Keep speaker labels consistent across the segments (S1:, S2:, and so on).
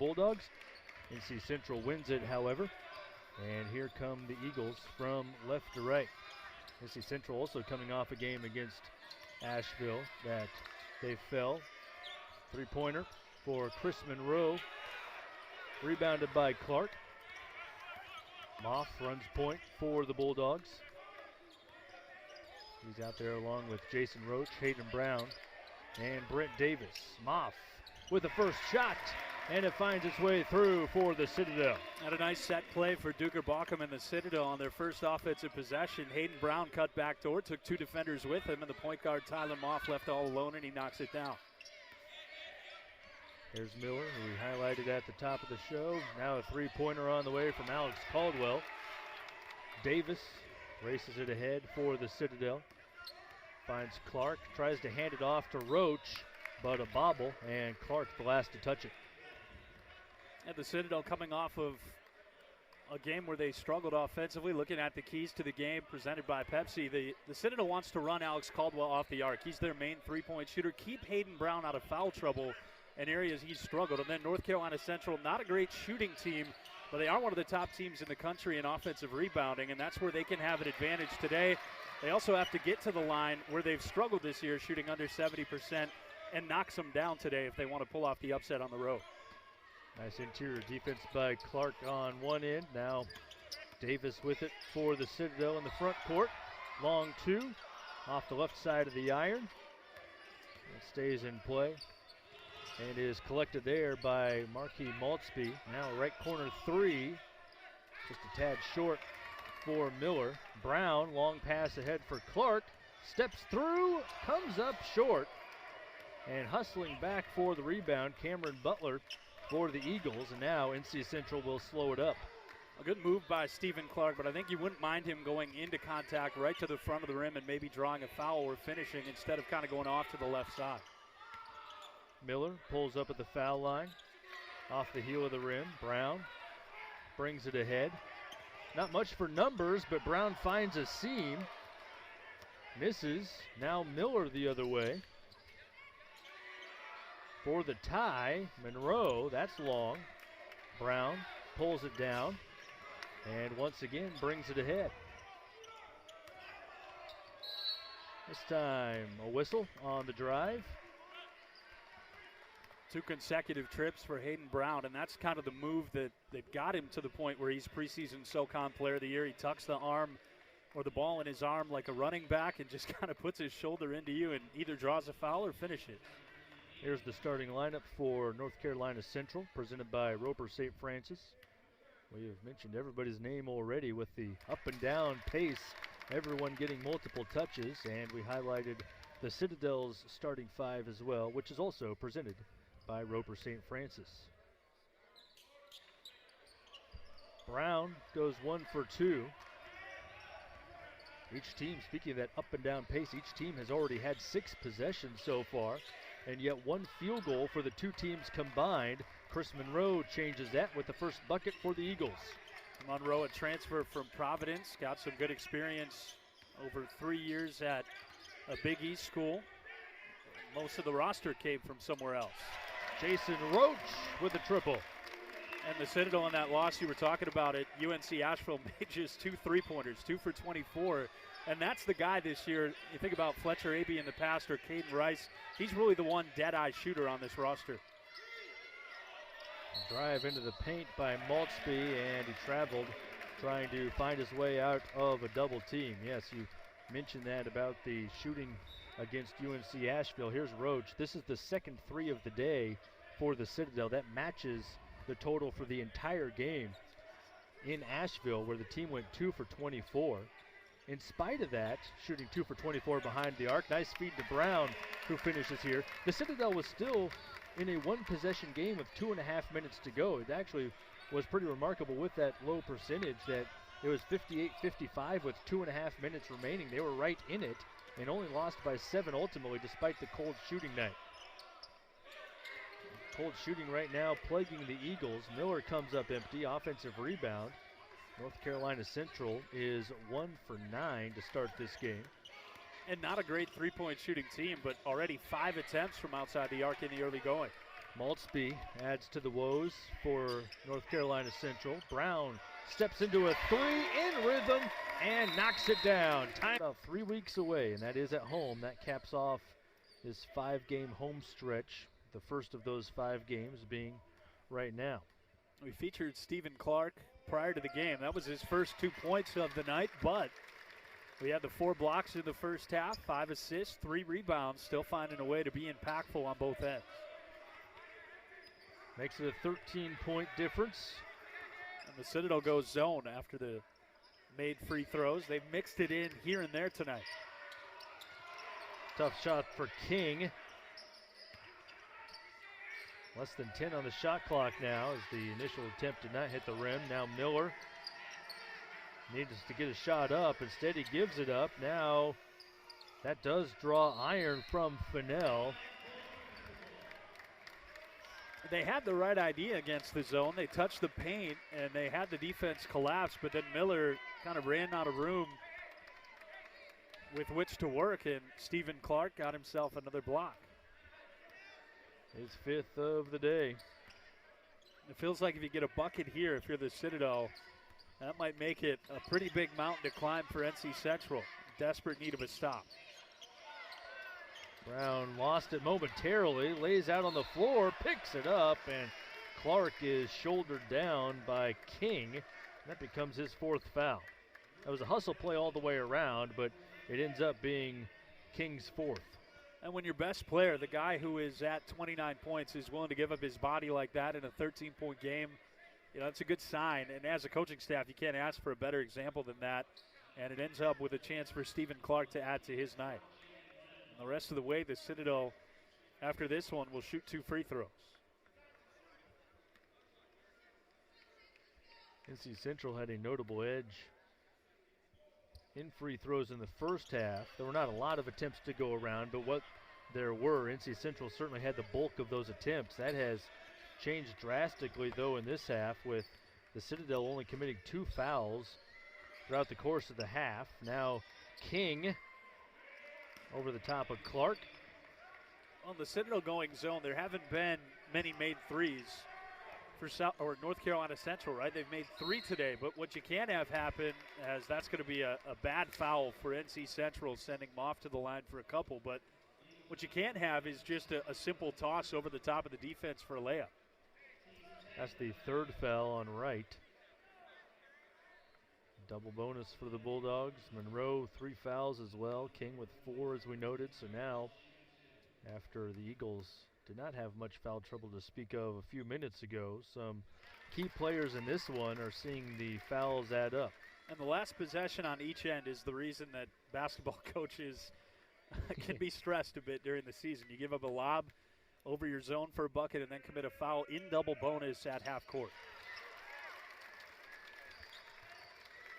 S1: Bulldogs. NC Central wins it, however. And here come the Eagles from left to right. NC Central also coming off a game against Asheville that they fell. Three-pointer for Chris Monroe. Rebounded by Clark. Moff runs point for the Bulldogs. He's out there along with Jason Roach, Hayden Brown, and Brent Davis. Moff with the first shot, and it finds its way through for the Citadel.
S2: Had a nice set play for Duker Baucom and the Citadel on their first offensive possession. Hayden Brown cut back door, took two defenders with him, and the point guard Tyler Moff left all alone, and he knocks it down.
S1: There's Miller, who we highlighted at the top of the show. Now a three-pointer on the way from Alex Caldwell. Davis races it ahead for the Citadel. Finds Clark, tries to hand it off to Roach, but a bobble, and Clark's the last to touch it.
S2: And the Citadel coming off of a game where they struggled offensively. Looking at the keys to the game presented by Pepsi, the Citadel wants to run Alex Caldwell off the arc. He's their main three-point shooter. Keep Hayden Brown out of foul trouble in areas he's struggled. And then North Carolina Central, not a great shooting team, but they are one of the top teams in the country in offensive rebounding, and that's where they can have an advantage today. They also have to get to the line where they've struggled this year, shooting under 70%, and knocks them down today if they want to pull off the upset on the road.
S1: Nice interior defense by Clark on one end. Now Davis with it for the Citadel in the front court. Long two off the left side of the iron. It stays in play and is collected there by Marquis Maltzby. Now right corner three, just a tad short for Miller. Brown, long pass ahead for Clark. Steps through, comes up short. And hustling back for the rebound, Cameron Butler for the Eagles. And now NC Central will slow it up.
S2: A good move by Stephen Clark, but I think you wouldn't mind him going into contact right to the front of the rim and maybe drawing a foul or finishing instead of kind of going off to the left side.
S1: Miller pulls up at the foul line. Off the heel of the rim, Brown brings it ahead. Not much for numbers, but Brown finds a seam. Misses. Now Miller the other way. For the tie, Monroe, that's long. Brown pulls it down and once again brings it ahead. This time a whistle on the drive.
S2: Two consecutive trips for Hayden Brown, and that's kind of the move that got him to the point where he's preseason SoCon Player of the Year. He tucks the arm or the ball in his arm like a running back and just kind of puts his shoulder into you and either draws a foul or finishes.
S1: Here's the starting lineup for North Carolina Central, presented by Roper St. Francis. We have mentioned everybody's name already with the up and down pace, everyone getting multiple touches, and we highlighted the Citadel's starting five as well, which is also presented by Roper St. Francis. Brown goes 1 for 2. Each team, speaking of that up and down pace, each team has already had 6 possessions so far, and yet 1 field goal for the two teams combined. Chris Monroe changes that with the first bucket for the Eagles.
S2: Monroe, a transfer from Providence, got some good experience over 3 years at a Big East school. Most of the roster came from somewhere else.
S1: Jason Roach with a triple.
S2: And the Citadel in that loss you were talking about at UNC Asheville made just 2 3-pointers, 2 for 24. And that's the guy this year. You think about Fletcher Abey in the past or Caden Rice. He's really the one dead-eye shooter on this roster.
S1: Drive into the paint by Maltzby, and he traveled, trying to find his way out of a double team. Yes, you mentioned that about the shooting against UNC Asheville. Here's Roach. This is the second 3 of the day for the Citadel. That matches the total for the entire game in Asheville, where the team went 2 for 24. In spite of that, shooting 2 for 24 behind the arc. Nice feed to Brown, who finishes here. The Citadel was still in a 1-possession game with 2.5 minutes to go. It actually was pretty remarkable with that low percentage that it was 58-55 with 2.5 minutes remaining. They were right in it and only lost by 7 ultimately, despite the cold shooting night. Cold shooting right now plaguing the Eagles. Miller comes up empty, offensive rebound. North Carolina Central is 1 for 9 to start this game.
S2: And not a great three-point shooting team, but already 5 attempts from outside the arc in the early going.
S1: Maltsby adds to the woes for North Carolina Central. Brown steps into a three in rhythm and knocks it down. Time about 3 weeks away, and that is at home. That caps off this 5-game home stretch, the first of those 5 games being right now.
S2: We featured Stephen Clark prior to the game. That was his first 2 points of the night, but we had the 4 blocks in the first half, 5 assists, 3 rebounds, still finding a way to be impactful on both ends.
S1: Makes it a 13-point difference.
S2: And the Citadel goes zone after the made free throws. They've mixed it in here and there tonight.
S1: Tough shot for King. Less than 10 on the shot clock now as the initial attempt did not hit the rim. Now Miller needs to get a shot up. Instead he gives it up. Now that does draw iron from Fennell.
S2: They had the right idea against the zone. They touched the paint and they had the defense collapse, but then Miller kind of ran out of room with which to work, and Stephen Clark got himself another block.
S1: His 5th of the day.
S2: It feels like if you get a bucket here, if you're the Citadel, that might make it a pretty big mountain to climb for NC Central. Desperate need of a stop.
S1: Brown lost it momentarily, lays out on the floor, picks it up, and Clark is shouldered down by King. That becomes his 4th foul. That was a hustle play all the way around, but it ends up being King's 4th.
S2: And when your best player, the guy who is at 29 points, is willing to give up his body like that in a 13-point game, you know, it's a good sign. And as a coaching staff, you can't ask for a better example than that. And it ends up with a chance for Stephen Clark to add to his night. And the rest of the way, the Citadel, after this one, will shoot 2 free throws.
S1: NC Central had a notable edge in free throws in the first half. There were not a lot of attempts to go around, but what there were, NC Central certainly had the bulk of those attempts. That has changed drastically, though, in this half, with the Citadel only committing 2 fouls throughout the course of the half. Now King over the top of Clark.
S2: On the Citadel going zone, there haven't been many made threes for North Carolina Central, right? They've made 3 today, but what you can't have happen, as that's going to be a bad foul for NC Central, sending them off to the line for a couple, but what you can't have is just a simple toss over the top of the defense for a layup.
S1: That's the 3rd foul on Wright. Double bonus for the Bulldogs. Monroe 3 fouls as well. King with 4, as we noted. So now, after the Eagles did not have much foul trouble to speak of a few minutes ago, some key players in this one are seeing the fouls add up.
S2: And the last possession on each end is the reason that basketball coaches can be stressed a bit during the season. You give up a lob over your zone for a bucket and then commit a foul in double bonus at half court.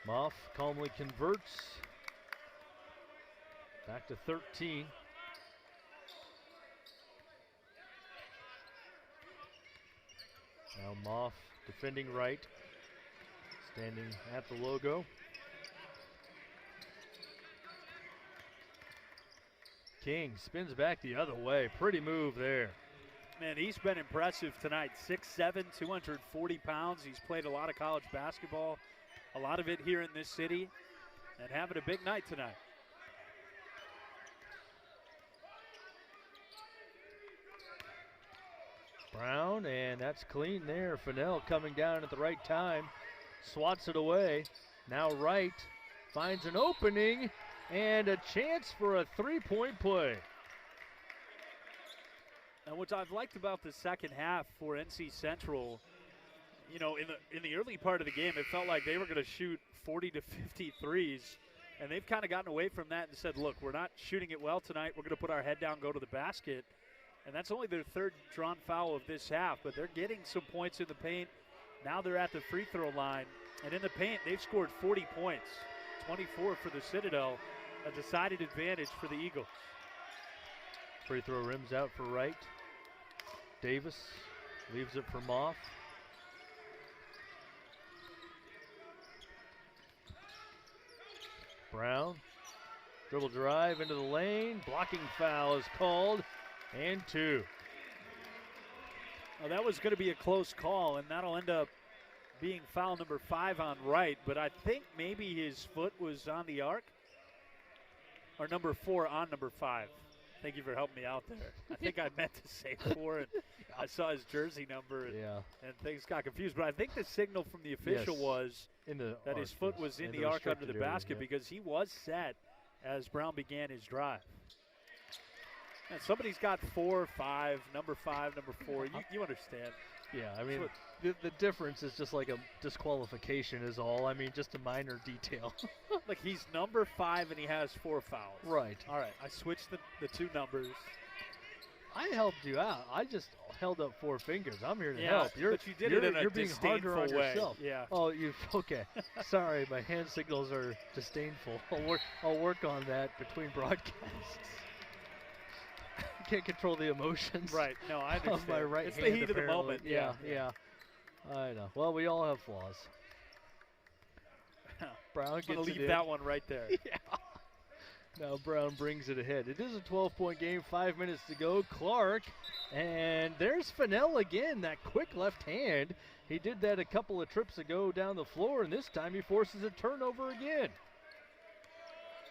S1: Moff calmly converts. Back to 13. Now Moff defending right, standing at the logo. King spins back the other way. Pretty move there.
S2: Man, he's been impressive tonight. 6'7", 240 pounds. He's played a lot of college basketball, a lot of it here in this city, and having a big night tonight.
S1: Brown, and that's clean there. Fennell coming down at the right time, swats it away. Now Wright finds an opening and a chance for a 3-point play.
S2: And what I've liked about the second half for NC Central, you know, in the early part of the game, it felt like they were going to shoot 40 to 50 threes, and they've kind of gotten away from that and said, look, we're not shooting it well tonight. We're going to put our head down, go to the basket. And that's only their 3rd drawn foul of this half, but they're getting some points in the paint. Now they're at the free throw line, and in the paint, they've scored 40 points, 24 for the Citadel, a decided advantage for the Eagles.
S1: Free throw rims out for Wright. Davis leaves it for Moff. Brown, dribble drive into the lane. Blocking foul is called, and 2.
S2: Well, that was going to be a close call, and that'll end up being foul number 5 on Wright, but I think maybe his foot was on the arc. Or number 4 on number 5. Thank you for helping me out there. I think I meant to say 4, and I saw his jersey number, and things got confused. But I think the signal from the official was that his foot was in the arc under the basket because he was set as Brown began his drive. And somebody's got 4, 5, number 5, number 4. You understand.
S1: Yeah, I mean, the difference is just like a disqualification is all. I mean, just a minor detail.
S2: Like, he's number 5 and he has 4 fouls.
S1: Right.
S2: All right, I switched the 2 numbers.
S1: I helped you out. I just held up 4 fingers. I'm here to help.
S2: But you did it in a
S1: being harder on
S2: way.
S1: yourself.
S2: Yeah.
S1: Oh, okay. Sorry, my hand signals are disdainful. I'll work on that between broadcasts. Can't control the emotions.
S2: Right. No, I understand.
S1: Of my right
S2: it's
S1: hand,
S2: the heat
S1: apparently.
S2: of the moment.
S1: Yeah. I know. Well, we all have flaws. Brown gets it in.
S2: I'm going to leave that one right there.
S1: Yeah. Now Brown brings it ahead. It is a 12-point game, 5 minutes to go. Clark, and there's Fennell again, that quick left hand. He did that a couple of trips ago down the floor, and this time he forces a turnover again.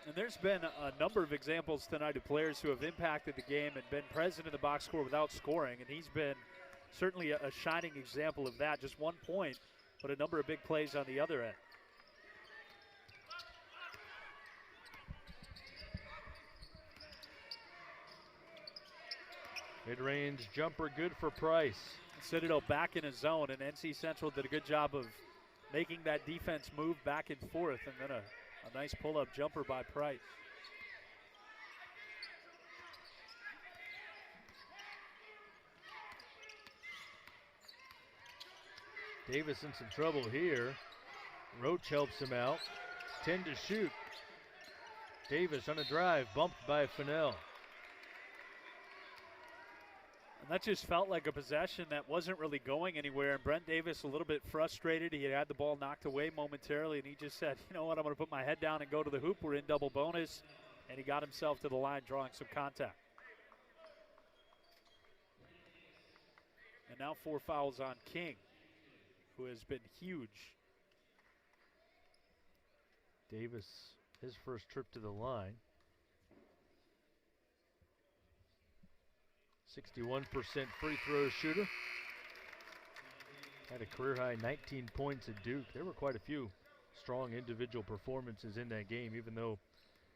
S2: And there's been a number of examples tonight of players who have impacted the game and been present in the box score without scoring, and he's been certainly a shining example of that. Just 1 point, but a number of big plays on the other end.
S1: Mid-range jumper good for Price.
S2: Citadel back in a zone, and NC Central did a good job of making that defense move back and forth, and then a nice pull-up jumper by Price.
S1: Davis in some trouble here. Roach helps him out. 10 to shoot. Davis on a drive, bumped by Fennell.
S2: And that just felt like a possession that wasn't really going anywhere. And Brent Davis a little bit frustrated. He had the ball knocked away momentarily, and he just said, you know what, I'm going to put my head down and go to the hoop. We're in double bonus. And he got himself to the line, drawing some contact. And now 4 fouls on King, who has been huge.
S1: Davis, his first trip to the line. 61% free throw shooter. Had a career high 19 points at Duke. There were quite a few strong individual performances in that game, even though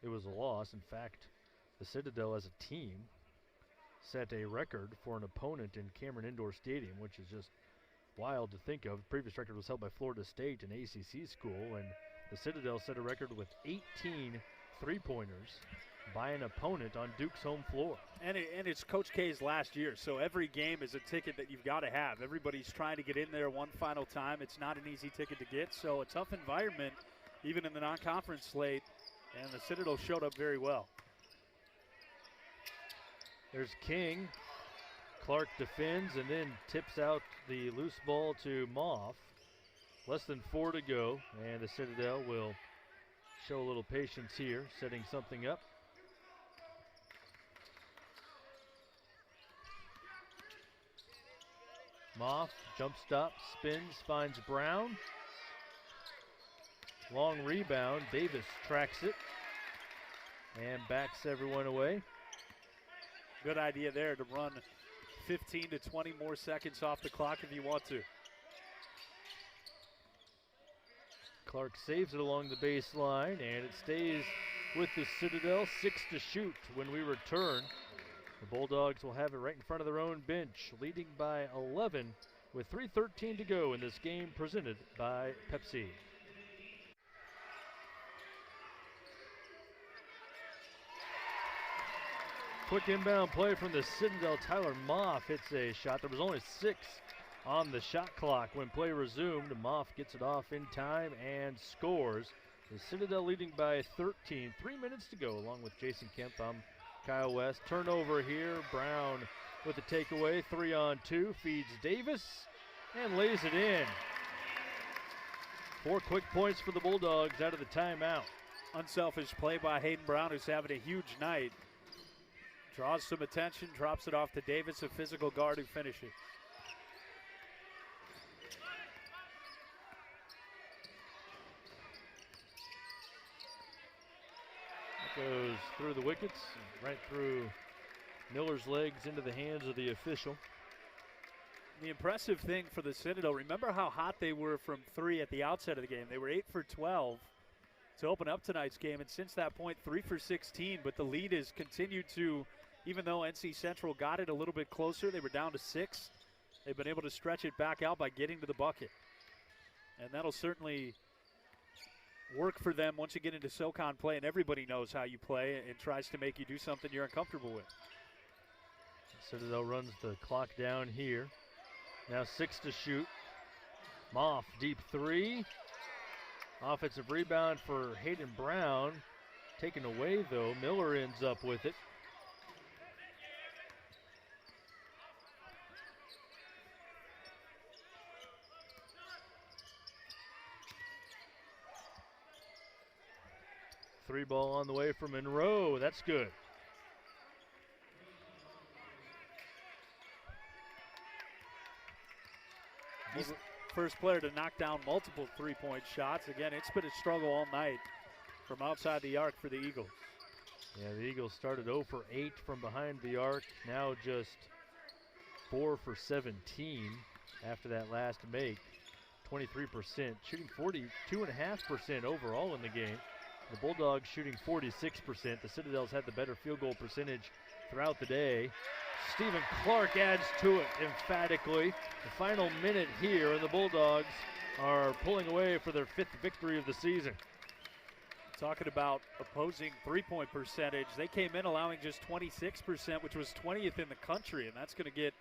S1: it was a loss. In fact, the Citadel as a team set a record for an opponent in Cameron Indoor Stadium, which is just wild to think of. The previous record was held by Florida State, an ACC school, and the Citadel set a record with 18 three-pointers by an opponent on Duke's home floor.
S2: And it's Coach K's last year, so every game is a ticket that you've got to have. Everybody's trying to get in there one final time. It's not an easy ticket to get, so a tough environment, even in the non-conference slate, and the Citadel showed up very well.
S1: There's King. Clark defends and then tips out the loose ball to Moff. Less than 4 to go, and the Citadel will show a little patience here, setting something up. Moff, jump stop, spins, finds Brown. Long rebound, Davis tracks it and backs everyone away.
S2: Good idea there to run 15 to 20 more seconds off the clock if you want to.
S1: Clark saves it along the baseline, and it stays with the Citadel. 6 to shoot when we return. The Bulldogs will have it right in front of their own bench, leading by 11 with 3:13 to go in this game presented by Pepsi. Quick inbound play from the Citadel. Tyler Moff hits a shot. There was only 6 on the shot clock when play resumed. Moff gets it off in time and scores. The Citadel leading by 13. 3 minutes to go, along with Jason Kemp. I'm Kyle West. Turnover here. Brown with the takeaway. 3-on-2. Feeds Davis and lays it in. 4 quick points for the Bulldogs out of the timeout.
S2: Unselfish play by Hayden Brown, who's having a huge night. Draws some attention, drops it off to Davis, a physical guard who finishes.
S1: goes through the wickets, right through Miller's legs into the hands of the official.
S2: The impressive thing for the Citadel, remember how hot they were from 3 at the outset of the game. They were 8 for 12 to open up tonight's game, and since that point, 3 for 16. But the lead has continued to, even though NC Central got it a little bit closer, they were down to 6. They've been able to stretch it back out by getting to the bucket. And that'll certainly work for them once you get into SoCon play, and everybody knows how you play and tries to make you do something you're uncomfortable with.
S1: Citadel runs the clock down here. Now 6 to shoot. Moff, deep 3. Offensive rebound for Hayden Brown. Taken away, though. Miller ends up with it. Three ball on the way for Monroe. That's good.
S2: He's the first player to knock down multiple three-point shots. Again, it's been a struggle all night from outside the arc for the Eagles.
S1: Yeah, the Eagles started 0 for 8 from behind the arc. Now just 4 for 17 after that last make. 23%, shooting 42.5% overall in the game. The Bulldogs shooting 46%. The Citadels had the better field goal percentage throughout the day. Stephen Clark adds to it emphatically. The final minute here, and the Bulldogs are pulling away for their 5th victory of the season.
S2: Talking about opposing three-point percentage, they came in allowing just 26%, which was 20th in the country, and that's going to get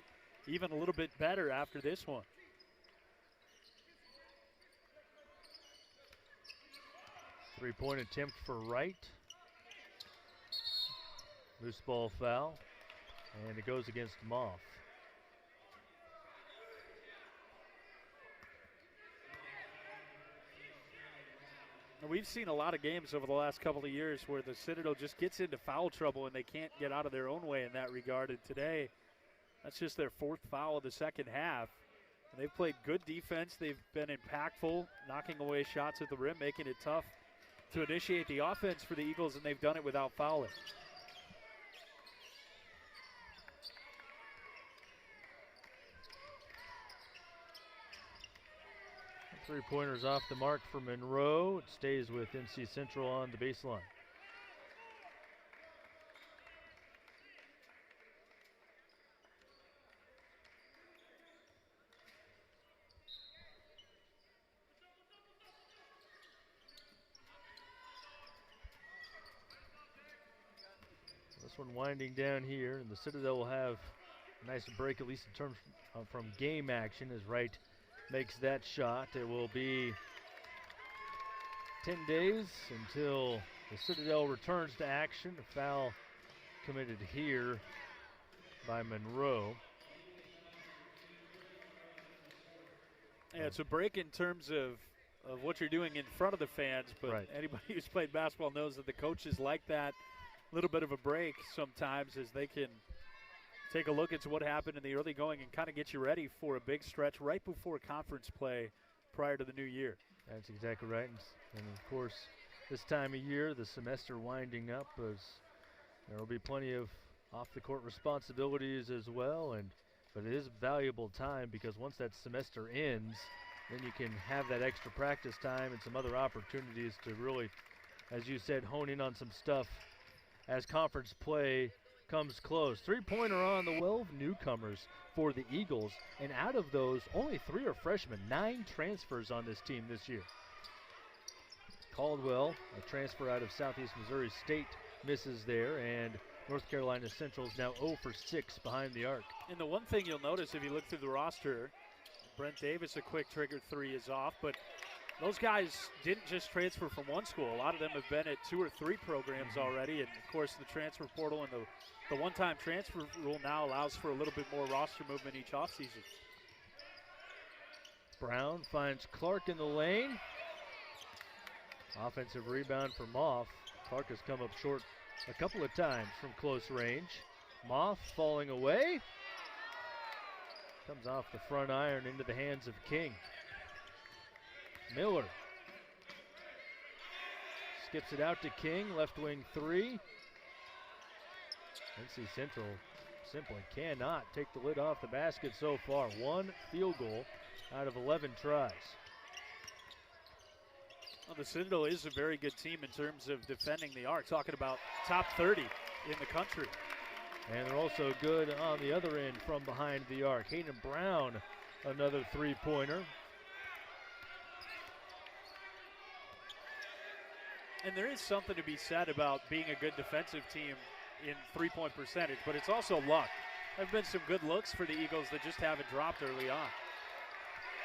S2: even a little bit better after this one.
S1: Three-point attempt for Wright. Loose ball foul. And it goes against Moff.
S2: We've seen a lot of games over the last couple of years where the Citadel just gets into foul trouble and they can't get out of their own way in that regard. And today, that's just their 4th foul of the second half. And they've played good defense. They've been impactful, knocking away shots at the rim, making it tough to initiate the offense for the Eagles, and they've done it without fouling.
S1: Three-pointers off the mark for Monroe. It stays with NC Central on the baseline. This one winding down here, and the Citadel will have a nice break, at least in terms from game action, as Wright makes that shot. It will be 10 days until the Citadel returns to action. A foul committed here by Monroe.
S2: Yeah, it's a break in terms of what you're doing in front of the fans, but
S1: right.
S2: Anybody who's played basketball knows that the coaches like that little bit of a break sometimes, as they can take a look at what happened in the early going and kind of get you ready for a big stretch right before conference play prior to the new year.
S1: That's exactly right. And of course, this time of year, the semester winding up, as there will be plenty of off-the-court responsibilities as well. But it is valuable time, because once that semester ends, then you can have that extra practice time and some other opportunities to really, as you said, hone in on some stuff as conference play comes close. Three-pointer on the 12 newcomers for the Eagles, and out of those, only 3 are freshmen. 9 transfers on this team this year. Caldwell, a transfer out of Southeast Missouri State, misses there, and North Carolina Central is now 0 for 6 behind the arc.
S2: And the one thing you'll notice if you look through the roster, Brent Davis, a quick trigger 3 is off, but those guys didn't just transfer from one school. A lot of them have been at 2 or 3 programs already, and of course the transfer portal and the one-time transfer rule now allows for a little bit more roster movement each offseason.
S1: Brown finds Clark in the lane. Offensive rebound for Moff. Clark has come up short a couple of times from close range. Moff falling away. Comes off the front iron into the hands of King. Miller skips it out to King, left wing three. NC Central simply cannot take the lid off the basket so far. One field goal out of 11 tries.
S2: Well, the Citadel is a very good team in terms of defending the arc, talking about top 30 in the country.
S1: And they're also good on the other end from behind the arc. Hayden Brown, another three-pointer.
S2: And there is something to be said about being a good defensive team in three-point percentage, but it's also luck. There have been some good looks for the Eagles that just haven't dropped early on.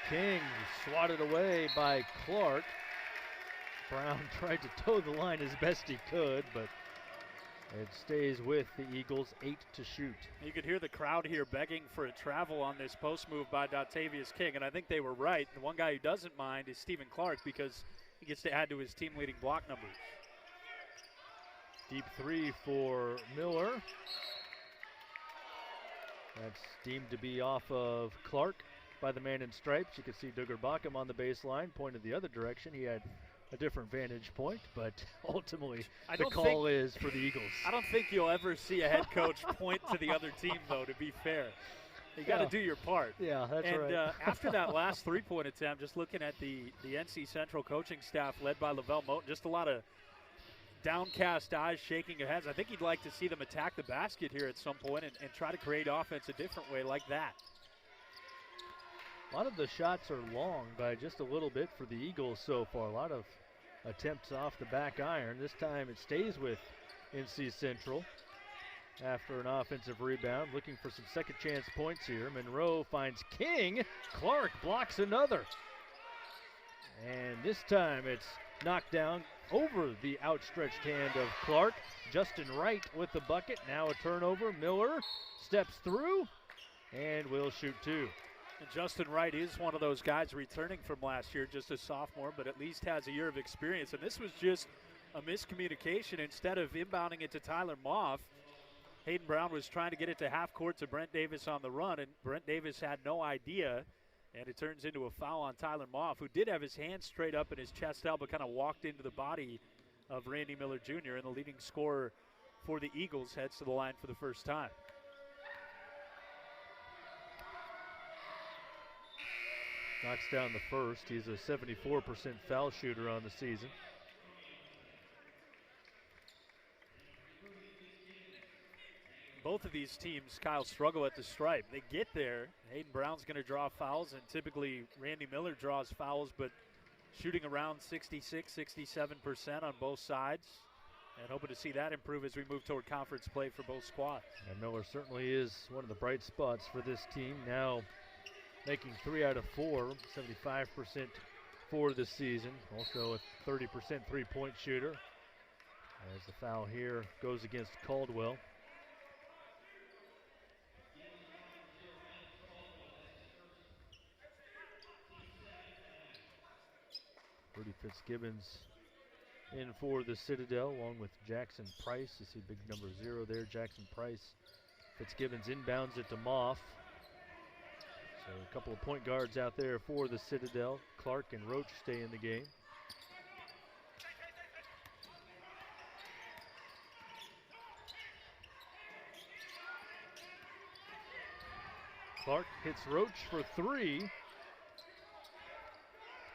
S1: King swatted away by Clark. Brown tried to toe the line as best he could, but it stays with the Eagles, 8 to shoot.
S2: You could hear the crowd here begging for a travel on this post move by Dotavius King, and I think they were right. The one guy who doesn't mind is Stephen Clark because he gets to add to his team-leading block numbers.
S1: Deep three for Miller. That's deemed to be off of Clark by the man in stripes. You can see Duggar Bockham on the baseline, pointed the other direction. He had a different vantage point, but ultimately the call is for the Eagles.
S2: I don't think you'll ever see a head coach point to the other team, though, to be fair. You got to do your part.
S1: Yeah, that's right.
S2: And after that last three-point attempt, just looking at the NC Central coaching staff led by Lavelle Moten, just a lot of downcast eyes, shaking their heads. I think he'd like to see them attack the basket here at some point and try to create offense a different way like that.
S1: A lot of the shots are long by just a little bit for the Eagles so far. A lot of attempts off the back iron. This time it stays with NC Central after an offensive rebound. Looking for some second chance points here. Monroe finds King. Clark blocks another. And this time it's knocked down over the outstretched hand of Clark. Justin Wright with the bucket. Now a turnover. Miller steps through and will shoot two.
S2: And Justin Wright is one of those guys returning from last year, just a sophomore, but at least has a year of experience. And this was just a miscommunication. Instead of inbounding it to Tyler Moff, Hayden Brown was trying to get it to half court to Brent Davis on the run, and Brent Davis had no idea. And it turns into a foul on Tyler Moff, who did have his hands straight up in his chest out, but kind of walked into the body of Randy Miller Jr. And the leading scorer for the Eagles heads to the line for the first time.
S1: Knocks down the first. He's a 74% foul shooter on the season.
S2: Both of these teams, Kyle, struggle at the stripe. They get there. Hayden Brown's going to draw fouls, and typically Randy Miller draws fouls, but shooting around 66, 67% on both sides. And hoping to see that improve as we move toward conference play for both squads.
S1: And Miller certainly is one of the bright spots for this team. Now making 3 out of 4, 75% for the season. Also a 30% three-point shooter. As the foul here goes against Caldwell. Rudy Fitzgibbons in for the Citadel, along with Jackson Price. You see big number 0 there, Jackson Price. Fitzgibbons inbounds it to Moff. So a couple of point guards out there for the Citadel. Clark and Roach stay in the game. Clark hits Roach for 3.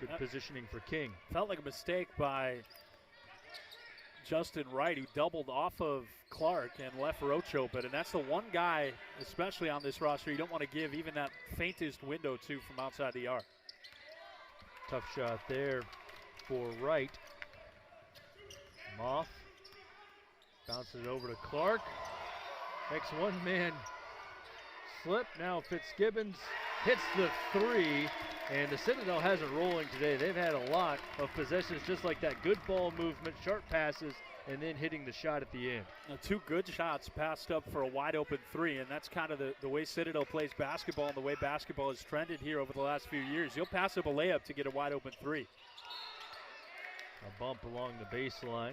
S1: Good positioning for King.
S2: Felt like a mistake by Justin Wright, who doubled off of Clark and left Roach open. And that's the one guy, especially on this roster, you don't want to give even that faintest window to from outside the arc.
S1: Tough shot there for Wright. Moff bounces over to Clark. Makes one man slip. Now Fitzgibbons hits the 3. And the Citadel has it rolling today. They've had a lot of possessions just like that. Good ball movement, sharp passes, and then hitting the shot at the end.
S2: Now, 2 good shots passed up for a wide open 3, and that's kind of the way Citadel plays basketball and the way basketball has trended here over the last few years. You'll pass up a layup to get a wide open 3.
S1: A bump along the baseline.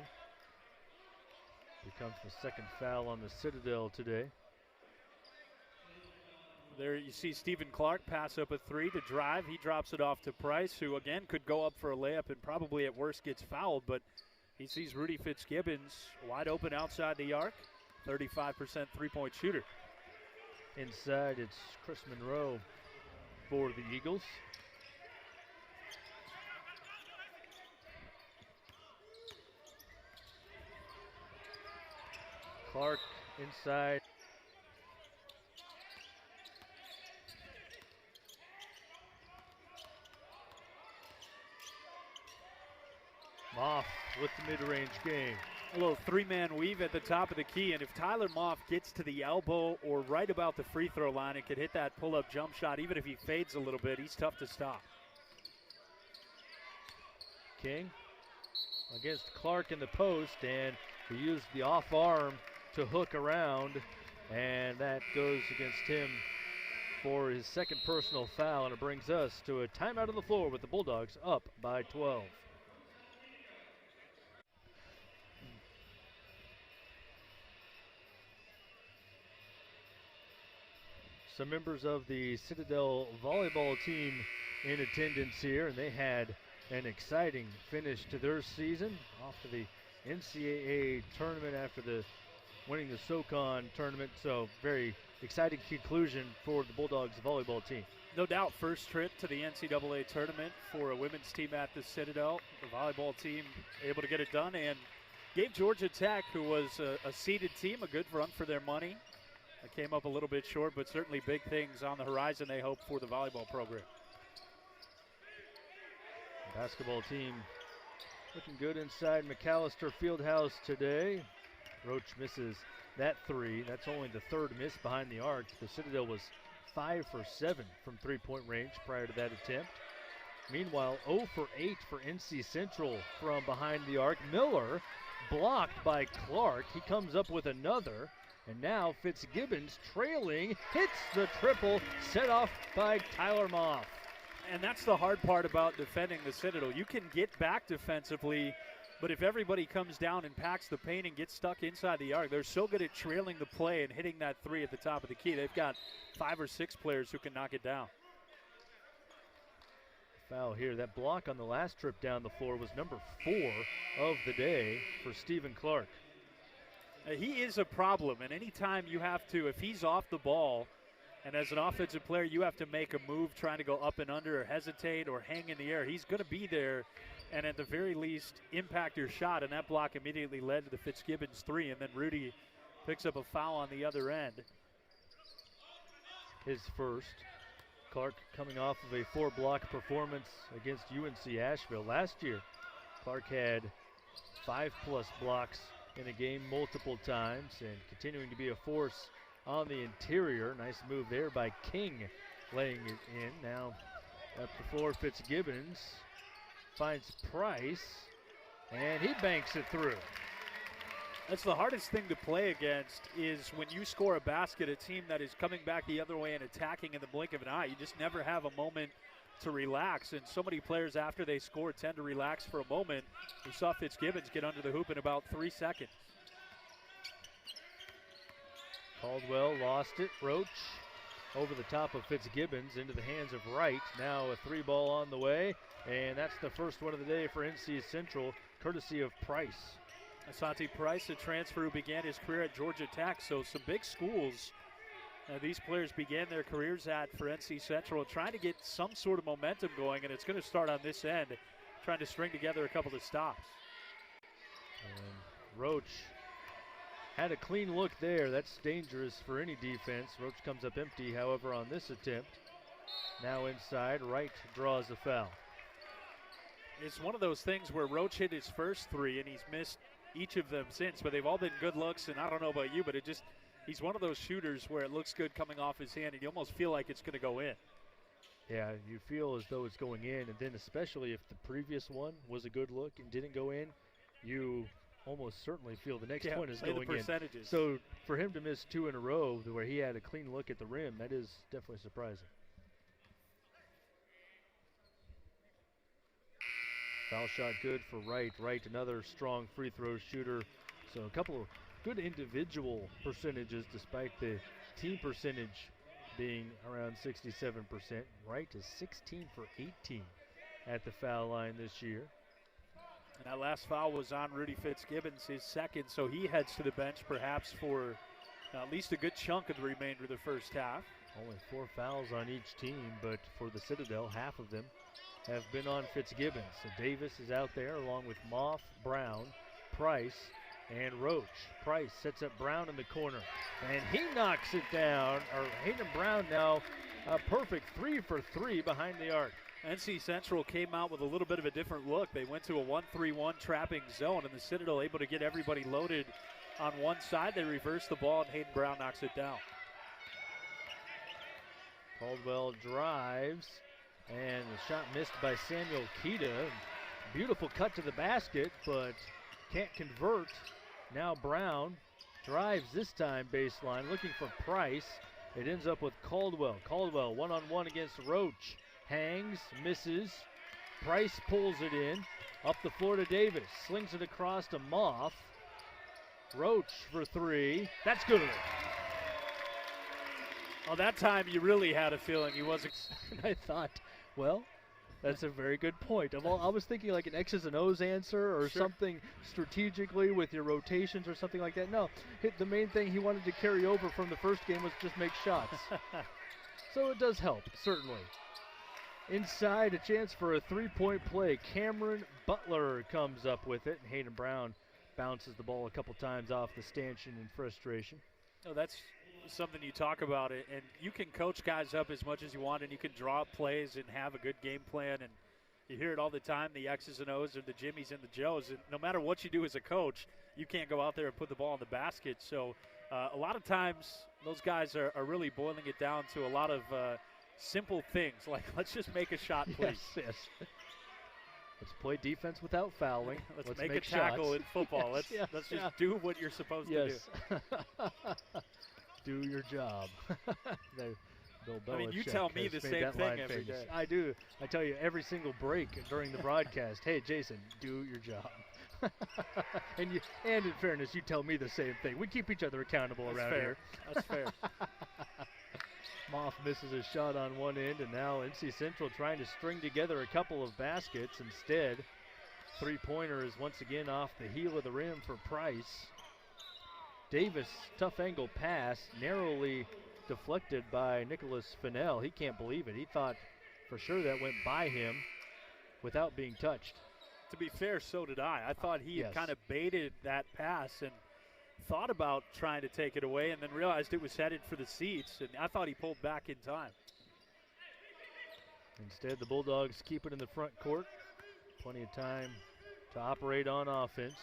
S1: Becomes the second foul on the Citadel today.
S2: There you see Stephen Clark pass up a 3 to drive. He drops it off to Price, who again could go up for a layup and probably at worst gets fouled, but He sees Rudy Fitzgibbons wide open outside the arc, 35% three-point shooter.
S1: Inside, it's Chris Monroe for the Eagles. Clark inside. Moff with the mid-range game.
S2: A little three-man weave at the top of the key, and if Tyler Moff gets to the elbow or right about the free throw line and could hit that pull-up jump shot, even if he fades a little bit, he's tough to stop.
S1: King against Clark in the post, and he used the off arm to hook around, and that goes against him for his second personal foul, and it brings us to a timeout on the floor with the Bulldogs up by 12. Some members of the Citadel volleyball team in attendance here, and they had an exciting finish to their season off to the NCAA tournament after winning the SoCon tournament. So very exciting conclusion for the Bulldogs volleyball team.
S2: No doubt, first trip to the NCAA tournament for a women's team at the Citadel. The volleyball team able to get it done and gave Georgia Tech, who was a seeded team, a good run for their money. It came up a little bit short, but certainly big things on the horizon, they hope, for the volleyball program.
S1: The basketball team looking good inside McAllister Fieldhouse today. Roach misses that three. That's only the third miss behind the arc. The Citadel was 5 for 7 from three-point range prior to that attempt. Meanwhile, 0 for 8 for NC Central from behind the arc. Miller blocked by Clark. He comes up with another. And now Fitzgibbons trailing, hits the triple, set off by Tyler Moff.
S2: And that's the hard part about defending the Citadel. You can get back defensively, but if everybody comes down and packs the paint and gets stuck inside the arc, they're so good at trailing the play and hitting that three at the top of the key. They've got 5 or 6 players who can knock it down.
S1: Foul here. That block on the last trip down the floor was number 4 of the day for Stephen Clark.
S2: He is a problem, and anytime you have to, if he's off the ball, and as an offensive player you have to make a move trying to go up and under or hesitate or hang in the air, he's going to be there and at the very least impact your shot, and that block immediately led to the Fitzgibbons three, and then Rudy picks up a foul on the other end.
S1: His first. Clark coming off of a 4-block performance against UNC Asheville. Last year, Clark had 5+ blocks in a game multiple times and continuing to be a force on the interior. Nice move there by King, laying it in. Now up the floor, Fitzgibbons finds Price, and he banks it through.
S2: That's the hardest thing to play against, is when you score a basket, a team that is coming back the other way and attacking in the blink of an eye. You just never have a moment to relax, and so many players after they score tend to relax for a moment. We saw Fitzgibbons get under the hoop in about 3 seconds.
S1: Caldwell lost it. Roach over the top of Fitzgibbons into the hands of Wright. Now a 3-ball on the way, and that's the first one of the day for NC Central, courtesy of Price.
S2: Asante Price, a transfer who began his career at Georgia Tech, so some big schools these players began their careers at for NC Central, trying to get some sort of momentum going, and it's going to start on this end, trying to string together a couple of stops.
S1: And Roach had a clean look there. That's dangerous for any defense. Roach comes up empty, however, on this attempt. Now inside, Wright draws a foul.
S2: It's one of those things where Roach hit his first three, and he's missed each of them since, but they've all been good looks, and I don't know about you, but he's one of those shooters where it looks good coming off his hand, and you almost feel like it's going to go in.
S1: Yeah, you feel as though it's going in, and then especially if the previous one was a good look and didn't go in, you almost certainly feel the next one is going in. So for him to miss 2 in a row where he had a clean look at the rim, that is definitely surprising. Foul shot good for Wright. Wright, another strong free throw shooter. So a couple of good individual percentages despite the team percentage being around 67%. Wright is 16 for 18 at the foul line this year.
S2: And that last foul was on Rudy Fitzgibbons, his second, so he heads to the bench perhaps for at least a good chunk of the remainder of the first half.
S1: Only 4 fouls on each team, but for the Citadel, half of them have been on Fitzgibbons. So Davis is out there along with Moff, Brown, Price, and Roach. Price sets up Brown in the corner, and he knocks it down. Or Hayden Brown now a perfect 3 for 3 behind the arc.
S2: NC Central came out with a little bit of a different look. They went to a 1-3-1 trapping zone, and the Citadel able to get everybody loaded on one side. They reverse the ball, and Hayden Brown knocks it down.
S1: Caldwell drives, and the shot missed by Samuel Keita. Beautiful cut to the basket, but can't convert. Now Brown drives this time baseline, looking for Price. It ends up with Caldwell. Caldwell one-on-one against Roach. Hangs, misses. Price pulls it in. Up the floor to Davis. Slings it across to Moff. Roach for 3. That's good.
S2: Well, that time you really had a feeling he wasn't.
S1: And I thought, well, that's a very good point. I was thinking like an X's and O's answer or something strategically with your rotations or something like that. No, the main thing he wanted to carry over from the first game was just make shots. So it does help, certainly. Inside, a chance for a 3-point play. Cameron Butler comes up with it. Hayden Brown bounces the ball a couple times off the stanchion in frustration.
S2: Oh, that's something you talk about it, and you can coach guys up as much as you want, and you can draw up plays and have a good game plan, and you hear it all the time, the X's and O's or the Jimmies and the Joes, and no matter what you do as a coach, you can't go out there and put the ball in the basket. So a lot of times those guys are really boiling it down to a lot of simple things, like let's just make a shot, please.
S1: Yes. Let's play defense without fouling.
S2: Let's make a tackle in football. Let's just do what you're supposed to do.
S1: Do your job. Bill Belichick,
S2: I mean, you tell me the same thing every day.
S1: I do. I tell you every single break during the broadcast, hey, Jason, do your job. and in fairness, you tell me the same thing. We keep each other accountable around here.
S2: That's fair.
S1: Moff misses a shot on one end, and now NC Central trying to string together a couple of baskets. Instead, three-pointer is once again off the heel of the rim for Price. Davis, tough angle pass, narrowly deflected by Nicholas Fennell. He can't believe it. He thought for sure that went by him without being touched.
S2: To be fair, so did I. I thought he had kind of baited that pass and thought about trying to take it away and then realized it was headed for the seats, and I thought he pulled back in time.
S1: Instead, the Bulldogs keep it in the front court. Plenty of time to operate on offense.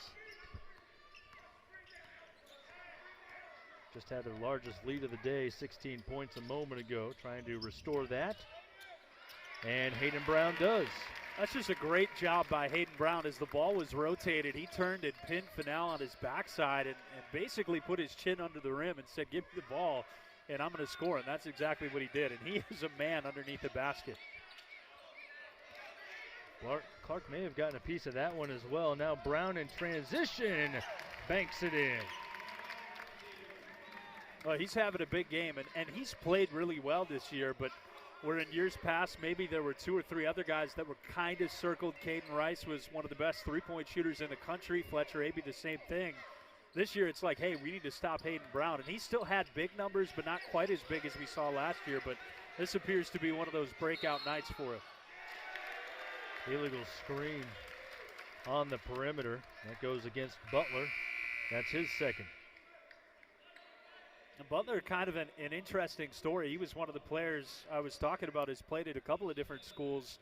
S1: Just had their largest lead of the day, 16 points a moment ago, trying to restore that. And Hayden Brown does.
S2: That's just a great job by Hayden Brown. As the ball was rotated, he turned and pinned Fennell on his backside and basically put his chin under the rim and said, give me the ball, and I'm going to score. And that's exactly what he did. And he is a man underneath the basket.
S1: Clark may have gotten a piece of that one as well. Now Brown in transition banks it in.
S2: Well, he's having a big game, and he's played really well this year, but where in years past maybe there were 2 or 3 other guys that were kind of circled. Caden Rice was one of the best three-point shooters in the country. Fletcher Abey the same thing. This year it's like, hey, we need to stop Hayden Brown. And he still had big numbers, but not quite as big as we saw last year. But this appears to be one of those breakout nights for him.
S1: Illegal screen on the perimeter. That goes against Butler. That's his second.
S2: And Butler, kind of an interesting story. He was one of the players I was talking about, has played at a couple of different schools.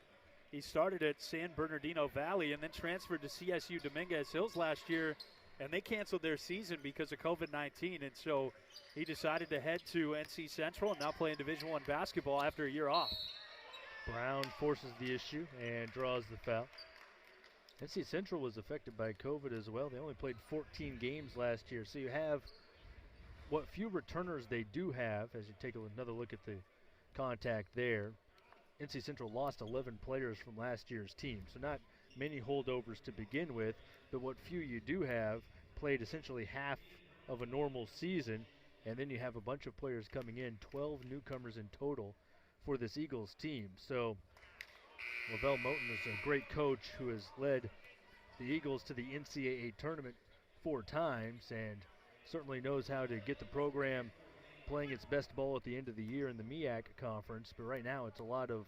S2: He started at San Bernardino Valley and then transferred to CSU Dominguez Hills last year, and they canceled their season because of COVID-19. And so he decided to head to NC Central and now play in Division I basketball after a year off.
S1: Brown forces the issue and draws the foul. NC Central was affected by COVID as well. They only played 14 games last year. So you have what few returners they do have, as you take another look at the contact there. NC Central lost 11 players from last year's team, so not many holdovers to begin with, but what few you do have played essentially half of a normal season, and then you have a bunch of players coming in, 12 newcomers in total for this Eagles team. So Lavelle Moten is a great coach who has led the Eagles to the NCAA tournament 4 times and certainly knows how to get the program playing its best ball at the end of the year in the MEAC conference. But right now it's a lot of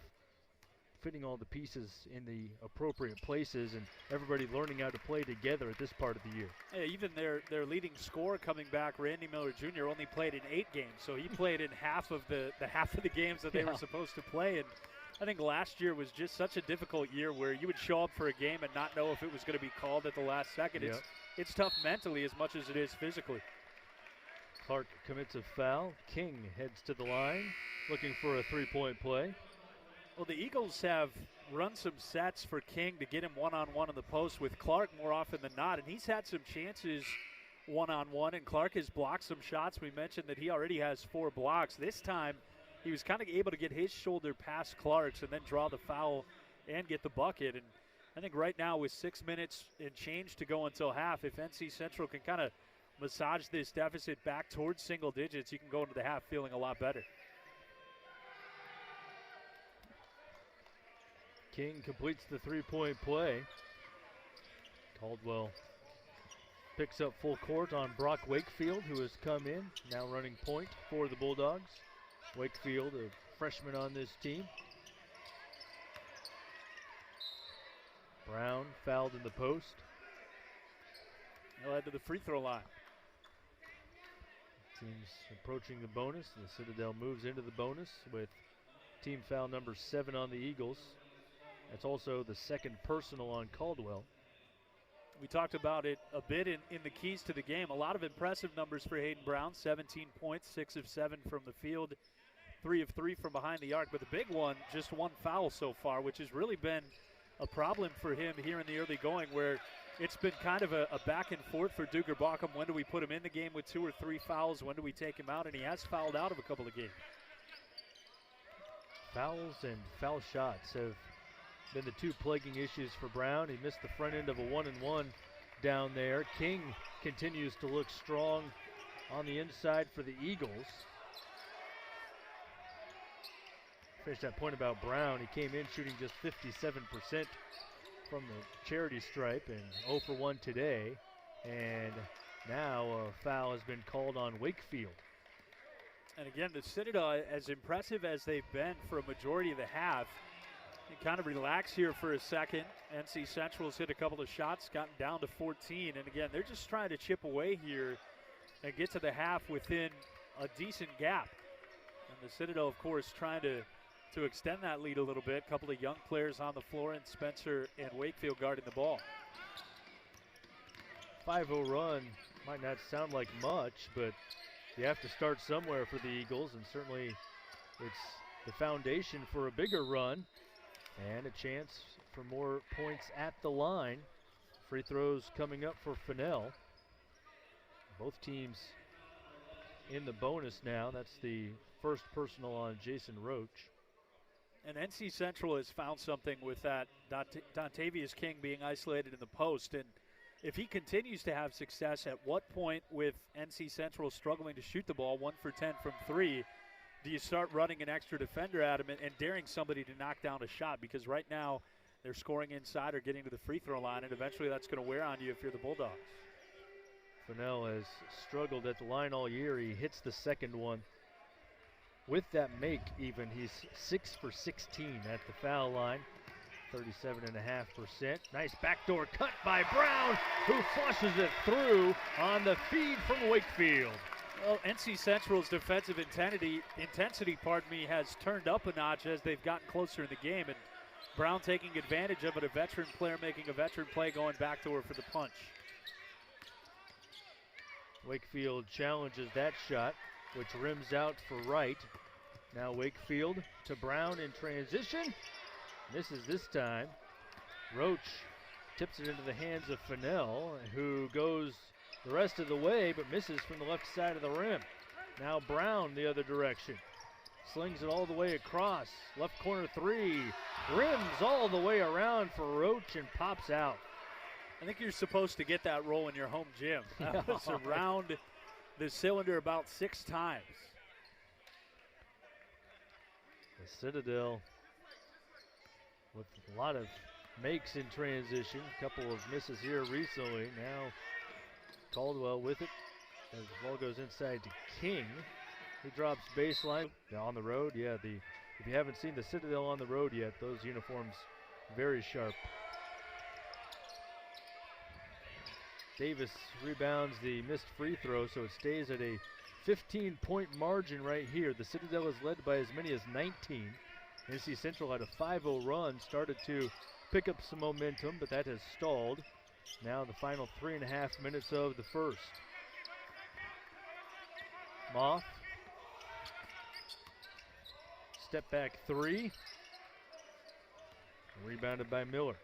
S1: fitting all the pieces in the appropriate places and everybody learning how to play together at this part of the year.
S2: Yeah, even their leading scorer coming back, Randy Miller Jr., only played in 8 games, so he played in half of the games that they were supposed to play. And I think last year was just such a difficult year where you would show up for a game and not know if it was going to be called at the last second.
S1: Yep.
S2: It's tough mentally as much as it is physically.
S1: Clark commits a foul. King heads to the line looking for a 3-point play.
S2: Well, the Eagles have run some sets for King to get him one-on-one in the post with Clark more often than not, and he's had some chances one-on-one, and Clark has blocked some shots. We mentioned that he already has 4 blocks. This time, he was kind of able to get his shoulder past Clark's and then draw the foul and get the bucket. And I think right now with 6 minutes and change to go until half, if NC Central can kind of massage this deficit back towards single digits, you can go into the half feeling a lot better.
S1: King completes the 3-point play. Caldwell picks up full court on Brock Wakefield, who has come in, now running point for the Bulldogs. Wakefield, a freshman on this team. Brown fouled in the post.
S2: He'll head to the free throw line.
S1: Team's approaching the bonus. The Citadel moves into the bonus with team foul number 7 on the Eagles. That's also the second personal on Caldwell.
S2: We talked about it a bit in the keys to the game. A lot of impressive numbers for Hayden Brown. 17 points, 6 of 7 from the field, 3 of 3 from behind the arc. But the big one, just 1 foul so far, which has really been a problem for him here in the early going, where it's been kind of a back and forth for Duger Bockham. When do we put him in the game with 2 or 3 fouls? When do we take him out? And he has fouled out of a couple of games.
S1: Fouls and foul shots have been the 2 plaguing issues for Brown. He missed the front end of a 1-and-1 down there. King continues to look strong on the inside for the Eagles. Finish that point about Brown. He came in shooting just 57% from the charity stripe and 0 for 1 today. And now a foul has been called on Wakefield.
S2: And again, the Citadel, as impressive as they've been for a majority of the half, you kind of relax here for a second. NC Central's hit a couple of shots, gotten down to 14. And again, they're just trying to chip away here and get to the half within a decent gap. And the Citadel, of course, trying to extend that lead a little bit. A couple of young players on the floor, and Spencer and Wakefield guarding the ball.
S1: 5-0 run might not sound like much, but you have to start somewhere for the Eagles, and certainly it's the foundation for a bigger run and a chance for more points at the line. Free throws coming up for Fennell. Both teams in the bonus now. That's the first personal on Jason Roach.
S2: And NC Central has found something with that Dontavius King being isolated in the post. And if he continues to have success, at what point with NC Central struggling to shoot the ball, 1 for 10 from 3, do you start running an extra defender at him and daring somebody to knock down a shot? Because right now they're scoring inside or getting to the free throw line, and eventually that's going to wear on you if you're the Bulldogs.
S1: Fennell has struggled at the line all year. He hits the second one. With that make even, he's 6 for 16 at the foul line, 37.5%. Nice backdoor cut by Brown, who flushes it through on the feed from Wakefield.
S2: Well, NC Central's defensive intensity, has turned up a notch as they've gotten closer in the game, and Brown taking advantage of it, a veteran player making a veteran play, going back to her for the punch.
S1: Wakefield challenges that shot, which rims out for right. Now Wakefield to Brown in transition. Misses this time. Roach tips it into the hands of Fennell, who goes the rest of the way but misses from the left side of the rim. Now Brown the other direction. Slings it all the way across. Left corner 3. Rims all the way around for Roach and pops out.
S2: I think you're supposed to get that roll in your home gym. That was around the cylinder about 6 times.
S1: The Citadel with a lot of makes in transition. A couple of misses here recently. Now Caldwell with it as the ball goes inside to King. He drops baseline. On the road, yeah, if you haven't seen the Citadel on the road yet, those uniforms very sharp. Davis rebounds the missed free throw, so it stays at a 15-point margin right here. The Citadel is led by as many as 19. NC Central had a 5-0 run, started to pick up some momentum, but that has stalled. Now the final 3.5 minutes of the first. Moff. Step back three. Rebounded by Miller.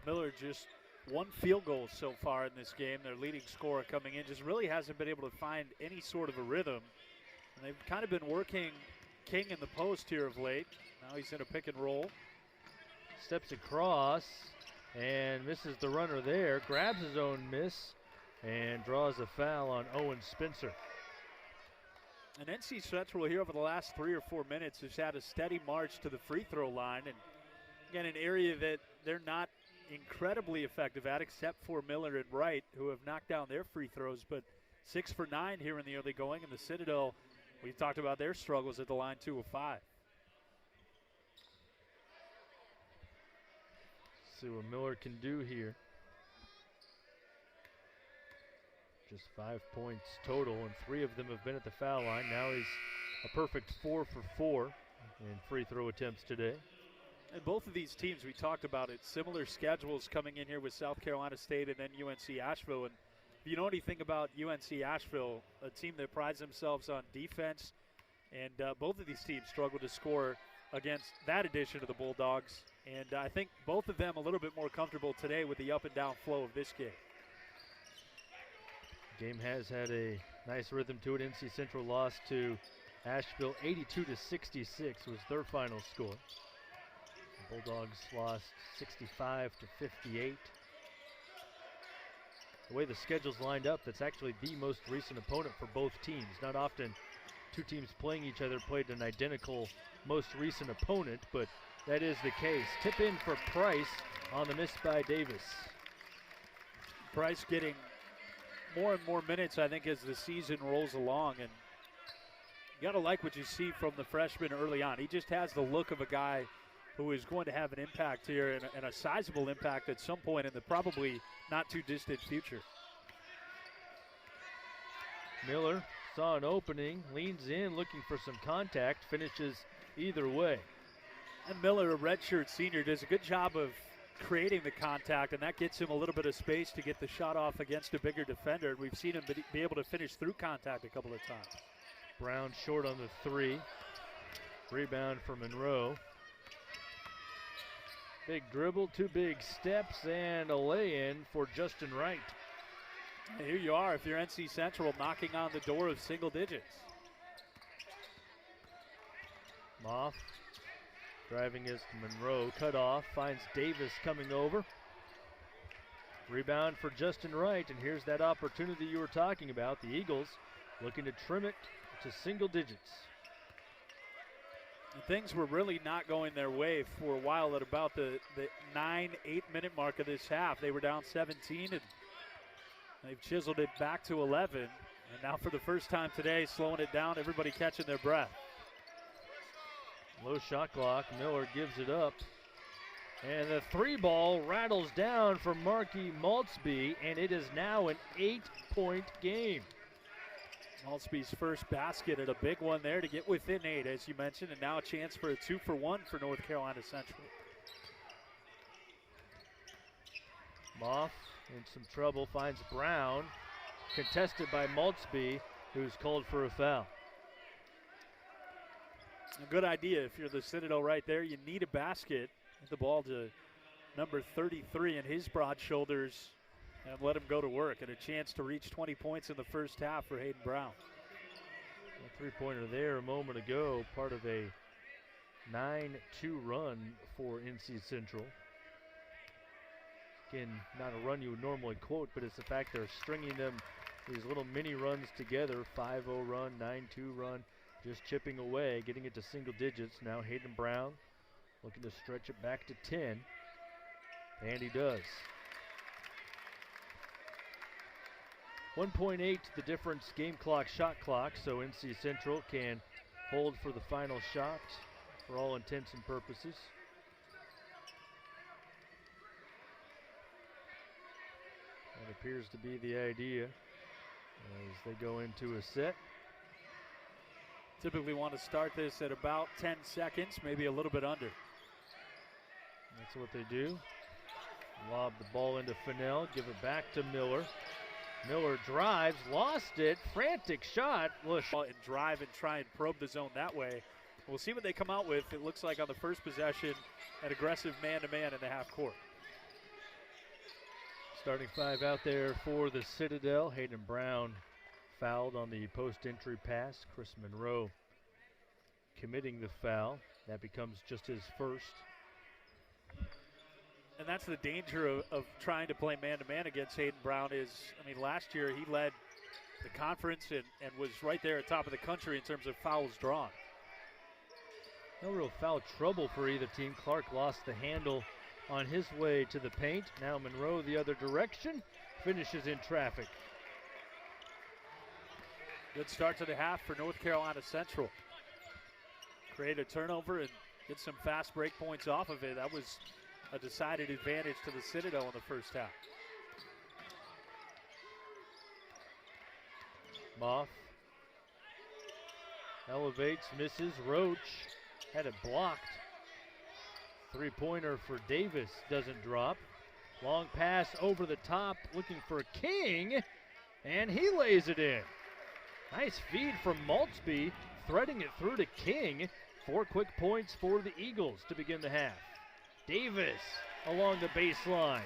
S2: Miller just one field goal so far in this game. Their leading scorer coming in just really hasn't been able to find any sort of a rhythm. And they've kind of been working King in the post here of late. Now he's in a pick and roll.
S1: Steps across and misses the runner there. Grabs his own miss and draws a foul on Owen Spencer.
S2: And NC Central here over the last 3 or 4 minutes has had a steady march to the free throw line. And again, an area that they're not incredibly effective at, except for Miller and Wright, who have knocked down their free throws. But 6 for 9 here in the early going. And the Citadel, we've talked about their struggles at the line, 2 of 5.
S1: See what Miller can do here. Just 5 points total, and 3 of them have been at the foul line. Now he's a perfect 4 for 4 in free throw attempts today.
S2: And both of these teams, we talked about it, similar schedules coming in here with South Carolina State and then UNC Asheville. And if you know anything about UNC Asheville, a team that prides themselves on defense, and both of these teams struggle to score against that edition of the Bulldogs. And I think both of them a little bit more comfortable today with the up and down flow of this game.
S1: Game has had a nice rhythm to it. NC Central lost to Asheville 82-66 was their final score. The Bulldogs lost 65-58. The way the schedule's lined up, that's actually the most recent opponent for both teams. Not often two teams playing each other played an identical most recent opponent, but that is the case. Tip in for Price on the miss by Davis.
S2: Price getting more and more minutes, I think, as the season rolls along. And you got to like what you see from the freshman early on. He just has the look of a guy who is going to have an impact here and a sizable impact at some point in the probably not too distant future.
S1: Miller saw an opening, leans in looking for some contact, finishes either way.
S2: And Miller, a redshirt senior, does a good job of creating the contact, and that gets him a little bit of space to get the shot off against a bigger defender. And we've seen him be able to finish through contact a couple of times.
S1: Brown short on the 3. Rebound for Monroe. Big dribble, 2 big steps, and a lay-in for Justin Wright.
S2: And here you are, if you're NC Central, knocking on the door of single digits.
S1: Moff driving is Monroe, cut off, finds Davis coming over. Rebound for Justin Wright, and here's that opportunity you were talking about. The Eagles looking to trim it to single digits.
S2: And things were really not going their way for a while at about the 9-8 minute mark of this half. They were down 17, and they've chiseled it back to 11. And now for the first time today, slowing it down, everybody catching their breath.
S1: Low shot clock, Miller gives it up. And the 3 ball rattles down for Marky Maltzby, and it is now an 8-point game.
S2: Maltzby's first basket, and a big one there to get within 8, as you mentioned, and now a chance for a 2-for-1 for North Carolina Central.
S1: Moff in some trouble, finds Brown, contested by Maltzby, who's called for a foul.
S2: A good idea if you're the Citadel right there. You need a basket. Get the ball to number 33 in his broad shoulders and let him go to work, and a chance to reach 20 points in the first half for Hayden Brown.
S1: A 3-pointer there a moment ago, part of a 9-2 run for NC Central. Again, not a run you would normally quote, but it's the fact they're stringing them, these little mini runs together. 5-0 run, 9-2 run. just chipping away, getting it to single digits. Now Hayden Brown looking to stretch it back to 10, and he does. 1.8 the difference game clock, shot clock, so NC Central can hold for the final shot for all intents and purposes. That appears to be the idea as they go into a set.
S2: Typically want to start this at about 10 seconds, maybe a little bit under.
S1: That's what they do. Lob the ball into Fennell, give it back to Miller. Miller drives, lost it, frantic shot.
S2: And drive and try and probe the zone that way. We'll see what they come out with. It looks like on the first possession, an aggressive man-to-man in the half court.
S1: Starting five out there for the Citadel. Hayden Brown fouled on the post-entry pass. Chris Monroe committing the foul. That becomes just his first.
S2: And that's the danger of trying to play man-to-man against Hayden Brown is, I mean, last year he led the conference and was right there at top of the country in terms of fouls drawn.
S1: No real foul trouble for either team. Clark lost the handle on his way to the paint. Now Monroe the other direction, finishes in traffic.
S2: Good start to the half for North Carolina Central. Create a turnover and get some fast break points off of it. That was a decided advantage to the Citadel in the first half.
S1: Moff elevates, misses. Roach had it blocked. Three-pointer for Davis doesn't drop. Long pass over the top, looking for King, and he lays it in. Nice feed from Maltsby, threading it through to King. 4 quick points for the Eagles to begin the half. Davis along the baseline.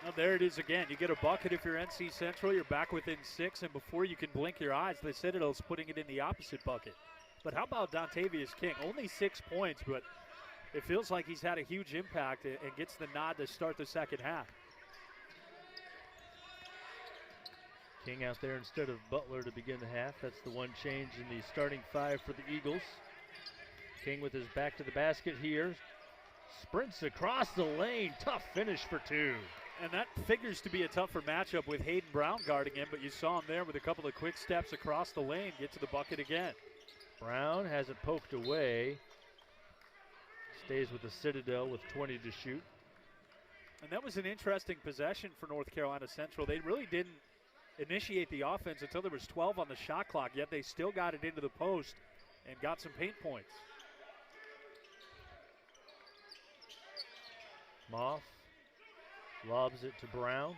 S2: Well, there it is again. You get a bucket if you're NC Central. You're back within 6, and before you can blink your eyes, the Citadel's putting it in the opposite bucket. But how about Dontavius King? Only 6 points, but it feels like he's had a huge impact and gets the nod to start the second half.
S1: King out there instead of Butler to begin the half. That's the one change in the starting five for the Eagles. King with his back to the basket here. Sprints across the lane. Tough finish for 2.
S2: And that figures to be a tougher matchup with Hayden Brown guarding him, but you saw him there with a couple of quick steps across the lane, get to the bucket again.
S1: Brown has it poked away. Stays with the Citadel with 20 to shoot.
S2: And that was an interesting possession for North Carolina Central. They really didn't initiate the offense until there was 12 on the shot clock, yet they still got it into the post and got some paint points.
S1: Moff lobs it to Brown.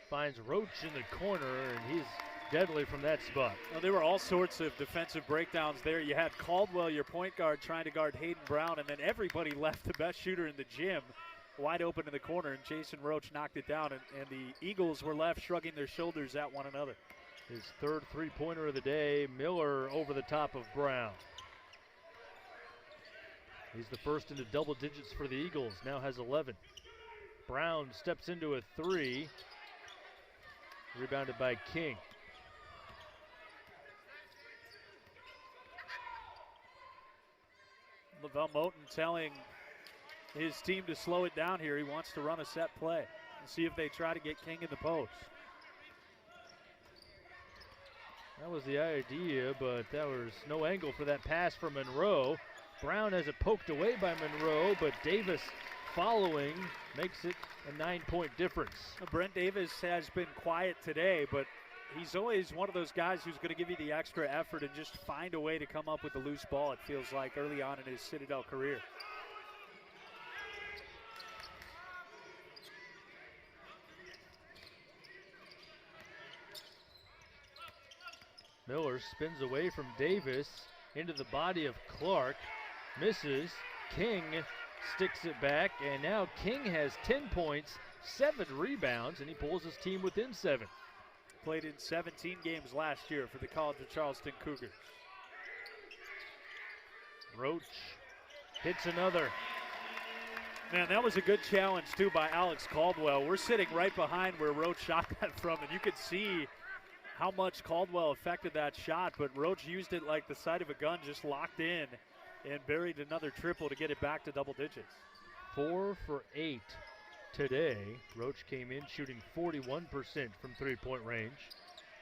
S1: Finds Roach in the corner, and he's deadly from that spot.
S2: Well, there were all sorts of defensive breakdowns there. You had Caldwell, your point guard, trying to guard Hayden Brown, and then everybody left the best shooter in the gym wide open in the corner, and Jason Roach knocked it down, and the Eagles were left shrugging their shoulders at one another.
S1: His third three-pointer of the day. Miller over the top of Brown. He's the first into double digits for the Eagles, now has 11. Brown steps into a 3. Rebounded by King.
S2: LaVelle Moten telling his team to slow it down here. He wants to run a set play and see if they try to get King in the post.
S1: That was the idea, but there was no angle for that pass from Monroe. Brown has it poked away by Monroe, but Davis following makes it a 9-point difference.
S2: Brent Davis has been quiet today, but he's always one of those guys who's going to give you the extra effort and just find a way to come up with a loose ball, it feels like, early on in his Citadel career.
S1: Miller spins away from Davis into the body of Clark. Misses. King sticks it back, and now King has 10 points, 7 rebounds, and he pulls his team within 7.
S2: Played in 17 games last year for the College of Charleston Cougars.
S1: Roach hits another.
S2: Man, that was a good challenge, too, by Alex Caldwell. We're sitting right behind where Roach shot that from, and you could see how much Caldwell affected that shot, but Roach used it like the sight of a gun, just locked in and buried another triple to get it back to double digits.
S1: 4 for 8 today. Roach came in shooting 41% from three-point range.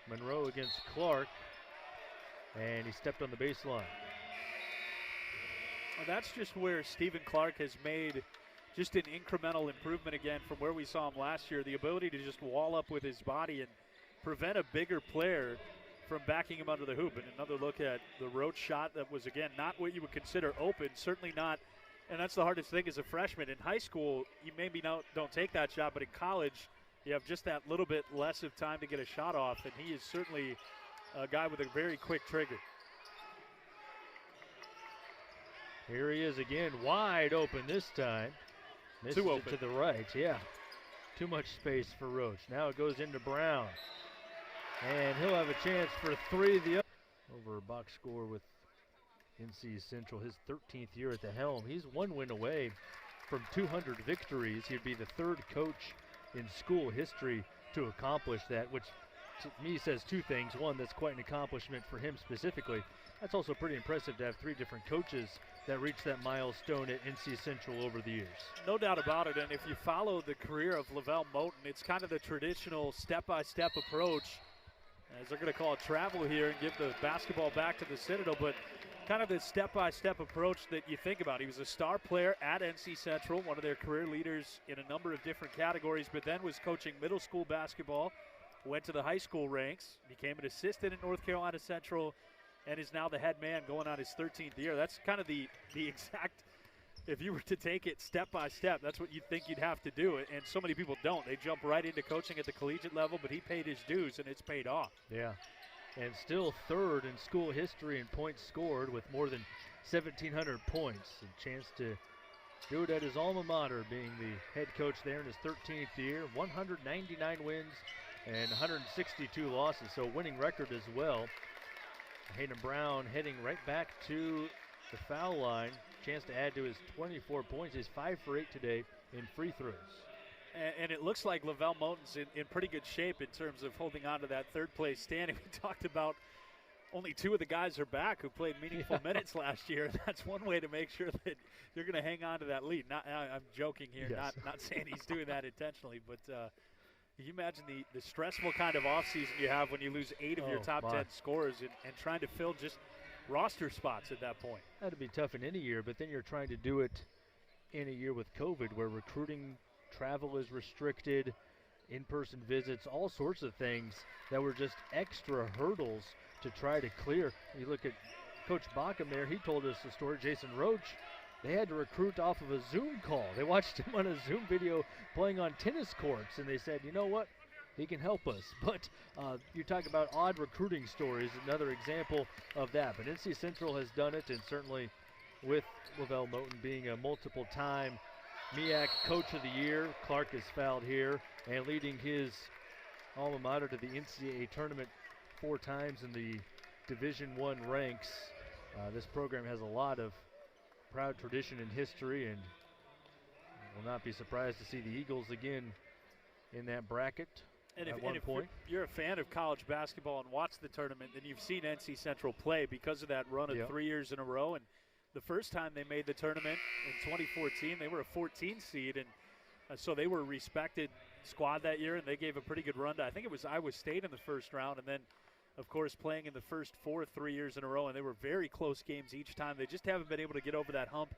S1: Monroe against Clark, and he stepped on the baseline.
S2: Well, that's just where Stephen Clark has made just an incremental improvement again from where we saw him last year. The ability to just wall up with his body and prevent a bigger player from backing him under the hoop. And another look at the Roach shot that was, again, not what you would consider open, certainly not. And that's the hardest thing as a freshman. In high school, you maybe don't take that shot, but in college, you have just that little bit less of time to get a shot off, and he is certainly a guy with a very quick trigger.
S1: Here he is again, wide open this time. Misses
S2: Too open.
S1: it to the right, yeah. Too much space for Roach. Now it goes into Brown. And he'll have a chance for three. Over a box score with NC Central, his 13th year at the helm. He's one win away from 200 victories. He'd be the third coach in school history to accomplish that, which to me says two things. One, that's quite an accomplishment for him specifically. That's also pretty impressive to have three different coaches that reached that milestone at NC Central over the years.
S2: No doubt about it, and if you follow the career of Lavelle Moten, it's kind of the traditional step-by-step approach, as they're going to call it travel here and give the basketball back to the Citadel, but kind of the step-by-step approach that you think about. He was a star player at NC Central, one of their career leaders in a number of different categories, but then was coaching middle school basketball, went to the high school ranks, became an assistant at North Carolina Central, and is now the head man going on his 13th year. That's kind of the exact, if you were to take it step by step, that's what you'd think you'd have to do. And so many people don't. They jump right into coaching at the collegiate level, but he paid his dues, and it's paid off.
S1: Yeah, and still third in school history in points scored with more than 1,700 points. A chance to do it at his alma mater, being the head coach there in his 13th year. 199 wins and 162 losses, so winning record as well. Hayden Brown heading right back to the foul line. Chance to add to his 24 points. He's 5 for 8 today in free throws.
S2: And it looks like Lavelle Moten's in pretty good shape in terms of holding on to that third place standing. We talked about only two of the guys are back who played meaningful minutes last year. That's one way to make sure that you're going to hang on to that lead. I'm joking here,
S1: yes.
S2: not saying he's doing that intentionally, but can you imagine the stressful kind of offseason you have when you lose 8 of your top 10 scorers and trying to fill just roster spots at that point?
S1: That'd be tough in any year, but then you're trying to do it in a year with COVID where recruiting travel is restricted, in-person visits, all sorts of things that were just extra hurdles to try to clear. You look at Coach Bacham there, he told us the story, Jason Roach, they had to recruit off of a Zoom call. They watched him on a Zoom video playing on tennis courts, and they said, you know what, he can help us. But you talk about odd recruiting stories, another example of that. But NC Central has done it, and certainly with Lavelle Moten being a multiple-time MEAC Coach of the Year, Clark is fouled here, and leading his alma mater to the NCAA tournament 4 times in the Division I ranks. This program has a lot of proud tradition and history, and will not be surprised to see the Eagles again in that bracket.
S2: And
S1: at
S2: if,
S1: one
S2: and if
S1: point.
S2: you're a fan of college basketball and watch the tournament, then you've seen NC Central play because of that run of 3 years in a row. And the first time they made the tournament in 2014, they were a 14 seed, and so they were a respected squad that year, and they gave a pretty good run to, I think it was Iowa State in the first round, and then, of course, playing in the first 3 years in a row, and they were very close games each time. They just haven't been able to get over that hump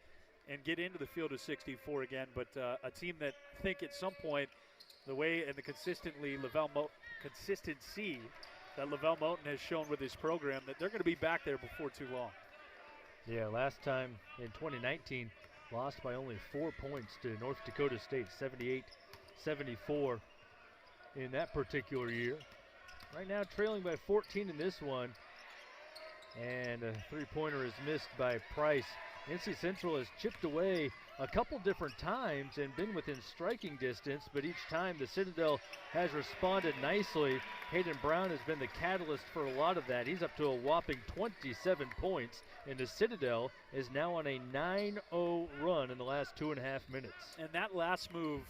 S2: and get into the field of 64 again, but a team that I think at some point, the way and the consistency that Lavelle Moten has shown with his program, that they're going to be back there before too long.
S1: Yeah, last time in 2019, lost by only 4 points to North Dakota State, 78-74 in that particular year. Right now trailing by 14 in this one, and a three-pointer is missed by Price. NC Central has chipped away a couple different times and been within striking distance, but each time the Citadel has responded nicely. Hayden Brown has been the catalyst for a lot of that. He's up to a whopping 27 points, and the Citadel is now on a 9-0 run in the last 2.5 minutes.
S2: And that last move,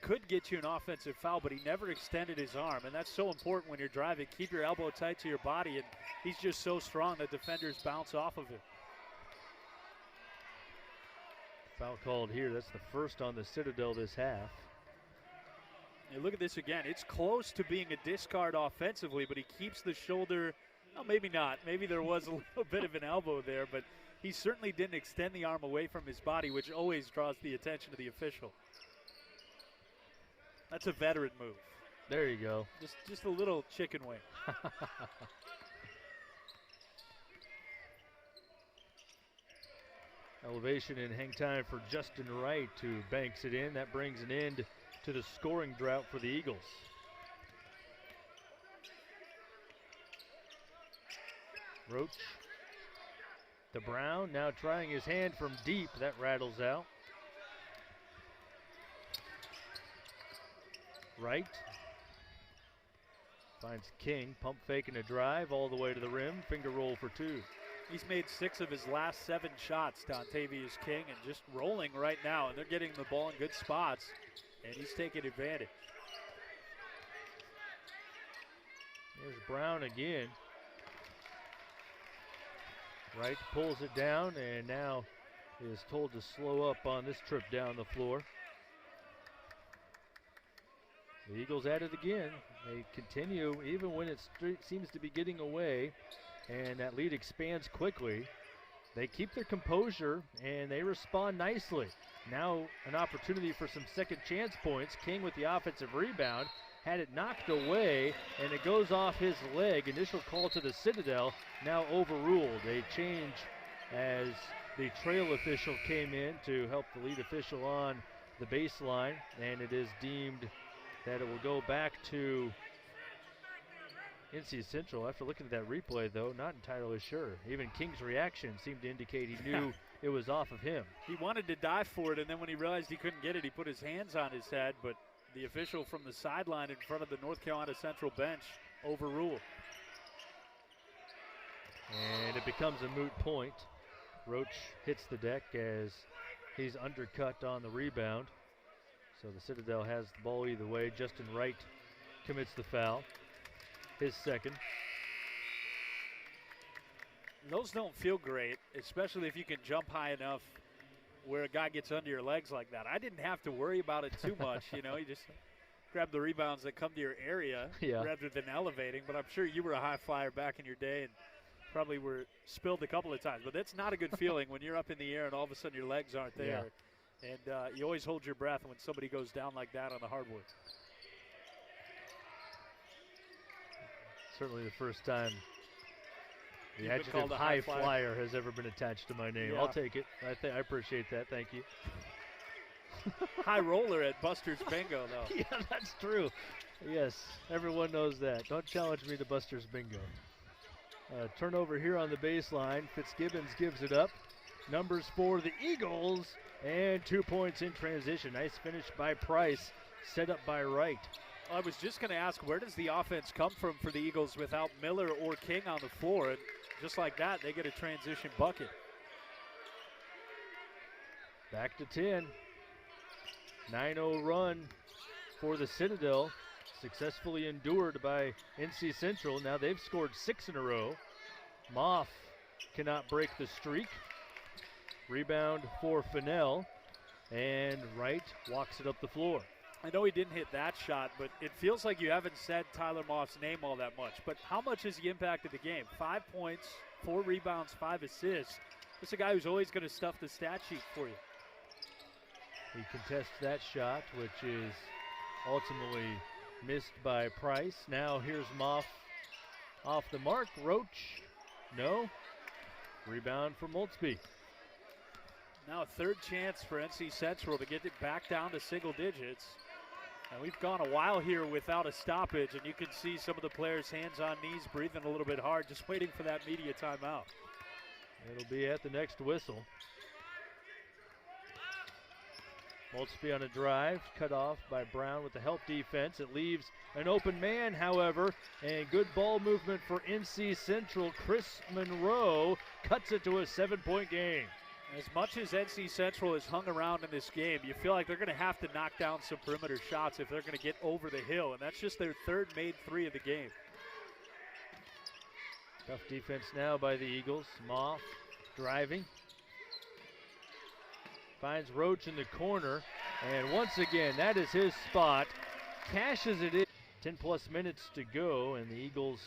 S2: could get you an offensive foul, but he never extended his arm, and that's so important when you're driving. Keep your elbow tight to your body, and he's just so strong that defenders bounce off of him.
S1: Foul called here. That's the first on the Citadel this half.
S2: And look at this again. It's close to being a discard offensively, but he keeps the shoulder. Well, maybe not. Maybe there was a little bit of an elbow there, but he certainly didn't extend the arm away from his body, which always draws the attention of the official. That's a veteran move.
S1: There you go.
S2: Just a little chicken wing.
S1: Elevation and hang time for Justin Wright, who banks it in. That brings an end to the scoring drought for the Eagles. Roach to Brown, now trying his hand from deep. That rattles out. Wright finds King, pump fake and a drive all the way to the rim, finger roll for two.
S2: He's made 6 of his last 7 shots, Dontavius King, and just rolling right now, and they're getting the ball in good spots, and he's taking advantage. There's Brown again.
S1: Wright pulls it down and now is told to slow up on this trip down the floor. The Eagles at it again. They continue even when it seems to be getting away, and that lead expands quickly. They keep their composure and they respond nicely. Now an opportunity for some second chance points. King with the offensive rebound, had it knocked away, and it goes off his leg. Initial call to the Citadel, now overruled. A change as the trail official came in to help the lead official on the baseline, and it is deemed that it will go back to NC Central. After looking at that replay, though, not entirely sure. Even King's reaction seemed to indicate he knew it was off of him.
S2: He wanted to dive for it, and then when he realized he couldn't get it, he put his hands on his head, but the official from the sideline in front of the North Carolina Central bench overruled.
S1: And it becomes a moot point. Roach hits the deck as he's undercut on the rebound. So the Citadel has the ball either way. Justin Wright commits the foul, his second.
S2: Those don't feel great, especially if you can jump high enough where a guy gets under your legs like that. I didn't have to worry about it too much. You know, you just grab the rebounds that come to your area rather than elevating. But I'm sure you were a high flyer back in your day and probably were spilled a couple of times. But that's not a good feeling when you're up in the air and all of a sudden your legs aren't there. Yeah. And you always hold your breath when somebody goes down like that on the hardwood.
S1: Certainly the first time the adjective high flyer has ever been attached to my name.
S2: Yeah.
S1: I'll take it. I appreciate that. Thank you.
S2: High roller at Buster's Bingo, though.
S1: Yeah, that's true. Yes, everyone knows that. Don't challenge me to Buster's Bingo. Turnover here on the baseline. Fitzgibbons gives it up. Numbers for the Eagles, and 2 points in transition. Nice finish by Price, set up by Wright.
S2: I was just going to ask, where does the offense come from for the Eagles without Miller or King on the floor? And just like that, they get a transition bucket.
S1: Back to 10. 9-0 run for the Citadel, successfully endured by NC Central. Now they've scored 6 in a row. Moff cannot break the streak. Rebound for Fennell, and Wright walks it up the floor.
S2: I know he didn't hit that shot, but it feels like you haven't said Tyler Moff's name all that much. But how much has he impacted the game? 5 points, 4 rebounds, 5 assists. This is a guy who's always going to stuff the stat sheet for you.
S1: He contests that shot, which is ultimately missed by Price. Now here's Moff off the mark. Roach, no. Rebound for Maltsby.
S2: Now a third chance for NC Central to get it back down to single digits. And we've gone a while here without a stoppage, and you can see some of the players' hands on knees breathing a little bit hard, just waiting for that media timeout.
S1: It'll be at the next whistle. Maltsby on a drive, cut off by Brown with the help defense. It leaves an open man, however, and good ball movement for NC Central. Chris Monroe cuts it to a 7-point game.
S2: As much as NC Central has hung around in this game, you feel like they're going to have to knock down some perimeter shots if they're going to get over the hill, and that's just their third made three of the game.
S1: Tough defense now by the Eagles. Moff driving. Finds Roach in the corner, and once again, that is his spot. Cashes it in. 10-plus minutes to go, and the Eagles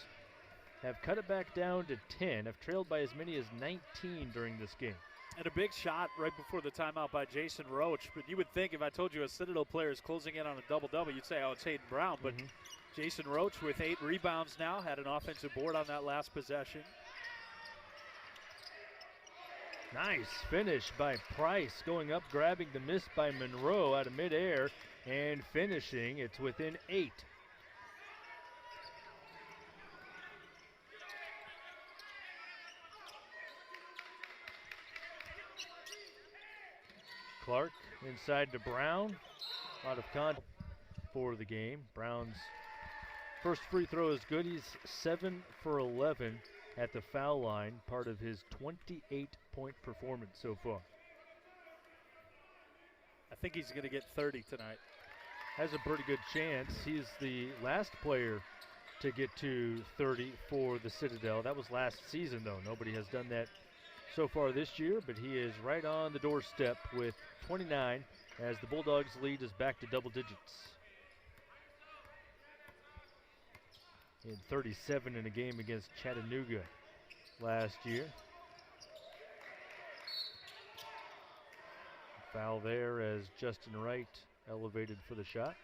S1: have cut it back down to 10, have trailed by as many as 19 during this game.
S2: And a big shot right before the timeout by Jason Roach. But you would think if I told you a Citadel player is closing in on a double-double, you'd say, oh, it's Hayden Brown. But Jason Roach with 8 rebounds now, had an offensive board on that last possession.
S1: Nice finish by Price, going up, grabbing the miss by Monroe out of midair, and finishing. It's within 8. Clark inside to Brown. A lot of contact for the game. Brown's first free throw is good. He's 7 for 11 at the foul line, part of his 28-point performance so far.
S2: I think he's going to get 30 tonight.
S1: Has a pretty good chance. He's the last player to get to 30 for the Citadel. That was last season, though. Nobody has done that so far this year, but he is right on the doorstep with 29 as the Bulldogs' lead is back to double digits. In 37 in a game against Chattanooga last year. Foul there as Justin Wright elevated for the shot.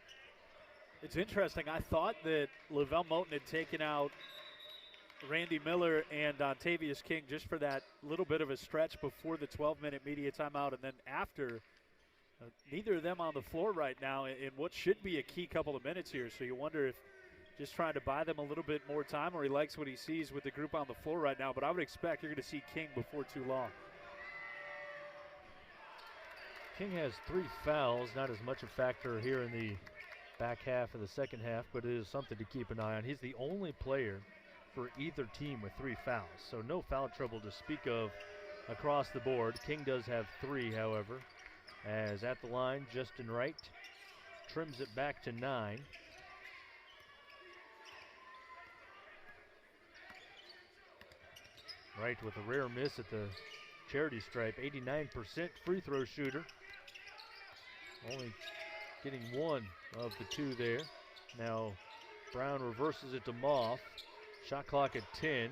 S2: It's interesting. I thought that Lavelle Moten had taken out Randy Miller and Dontavius King just for that little bit of a stretch before the 12-minute media timeout, and then after. Neither of them on the floor right now in what should be a key couple of minutes here. So you wonder if just trying to buy them a little bit more time, or he likes what he sees with the group on the floor right now. But I would expect you're going to see King before too long.
S1: King has 3 fouls, not as much a factor here in the back half of the second half, but it is something to keep an eye on. He's the only player for either team with 3 fouls, so no foul trouble to speak of across the board. King does have 3, however, as at the line, Justin Wright trims it back to 9. Wright with a rare miss at the charity stripe, 89% free throw shooter. Only getting 1 of the 2 there. Now Brown reverses it to Moff. Shot clock at 10.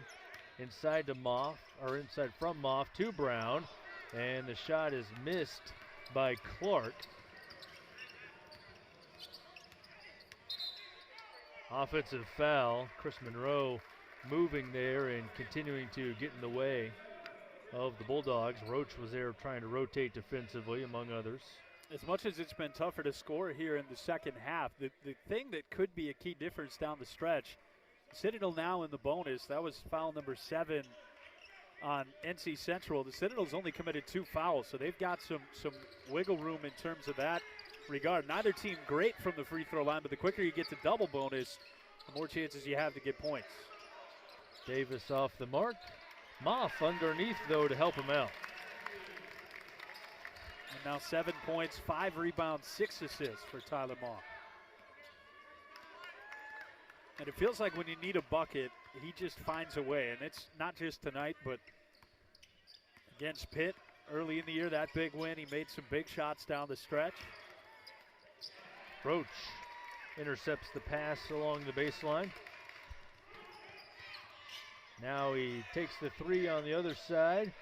S1: Inside to Moff, or inside from Moff to Brown. And the shot is missed by Clark. Offensive foul. Chris Monroe moving there and continuing to get in the way of the Bulldogs. Roach was there trying to rotate defensively, among others.
S2: As much as it's been tougher to score here in the second half, the thing that could be a key difference down the stretch, Citadel now in the bonus. That was foul number 7 on NC Central. The Citadel's only committed 2 fouls, so they've got some wiggle room in terms of that regard. Neither team great from the free throw line, but the quicker you get to double bonus, the more chances you have to get points.
S1: Davis off the mark. Moff underneath, though, to help him out.
S2: And now 7 points, 5 rebounds, 6 assists for Tyler Moff. And it feels like when you need a bucket, he just finds a way. And it's not just tonight, but against Pitt early in the year, that big win, he made some big shots down the stretch.
S1: Roach intercepts the pass along the baseline. Now he takes the 3 on the other side.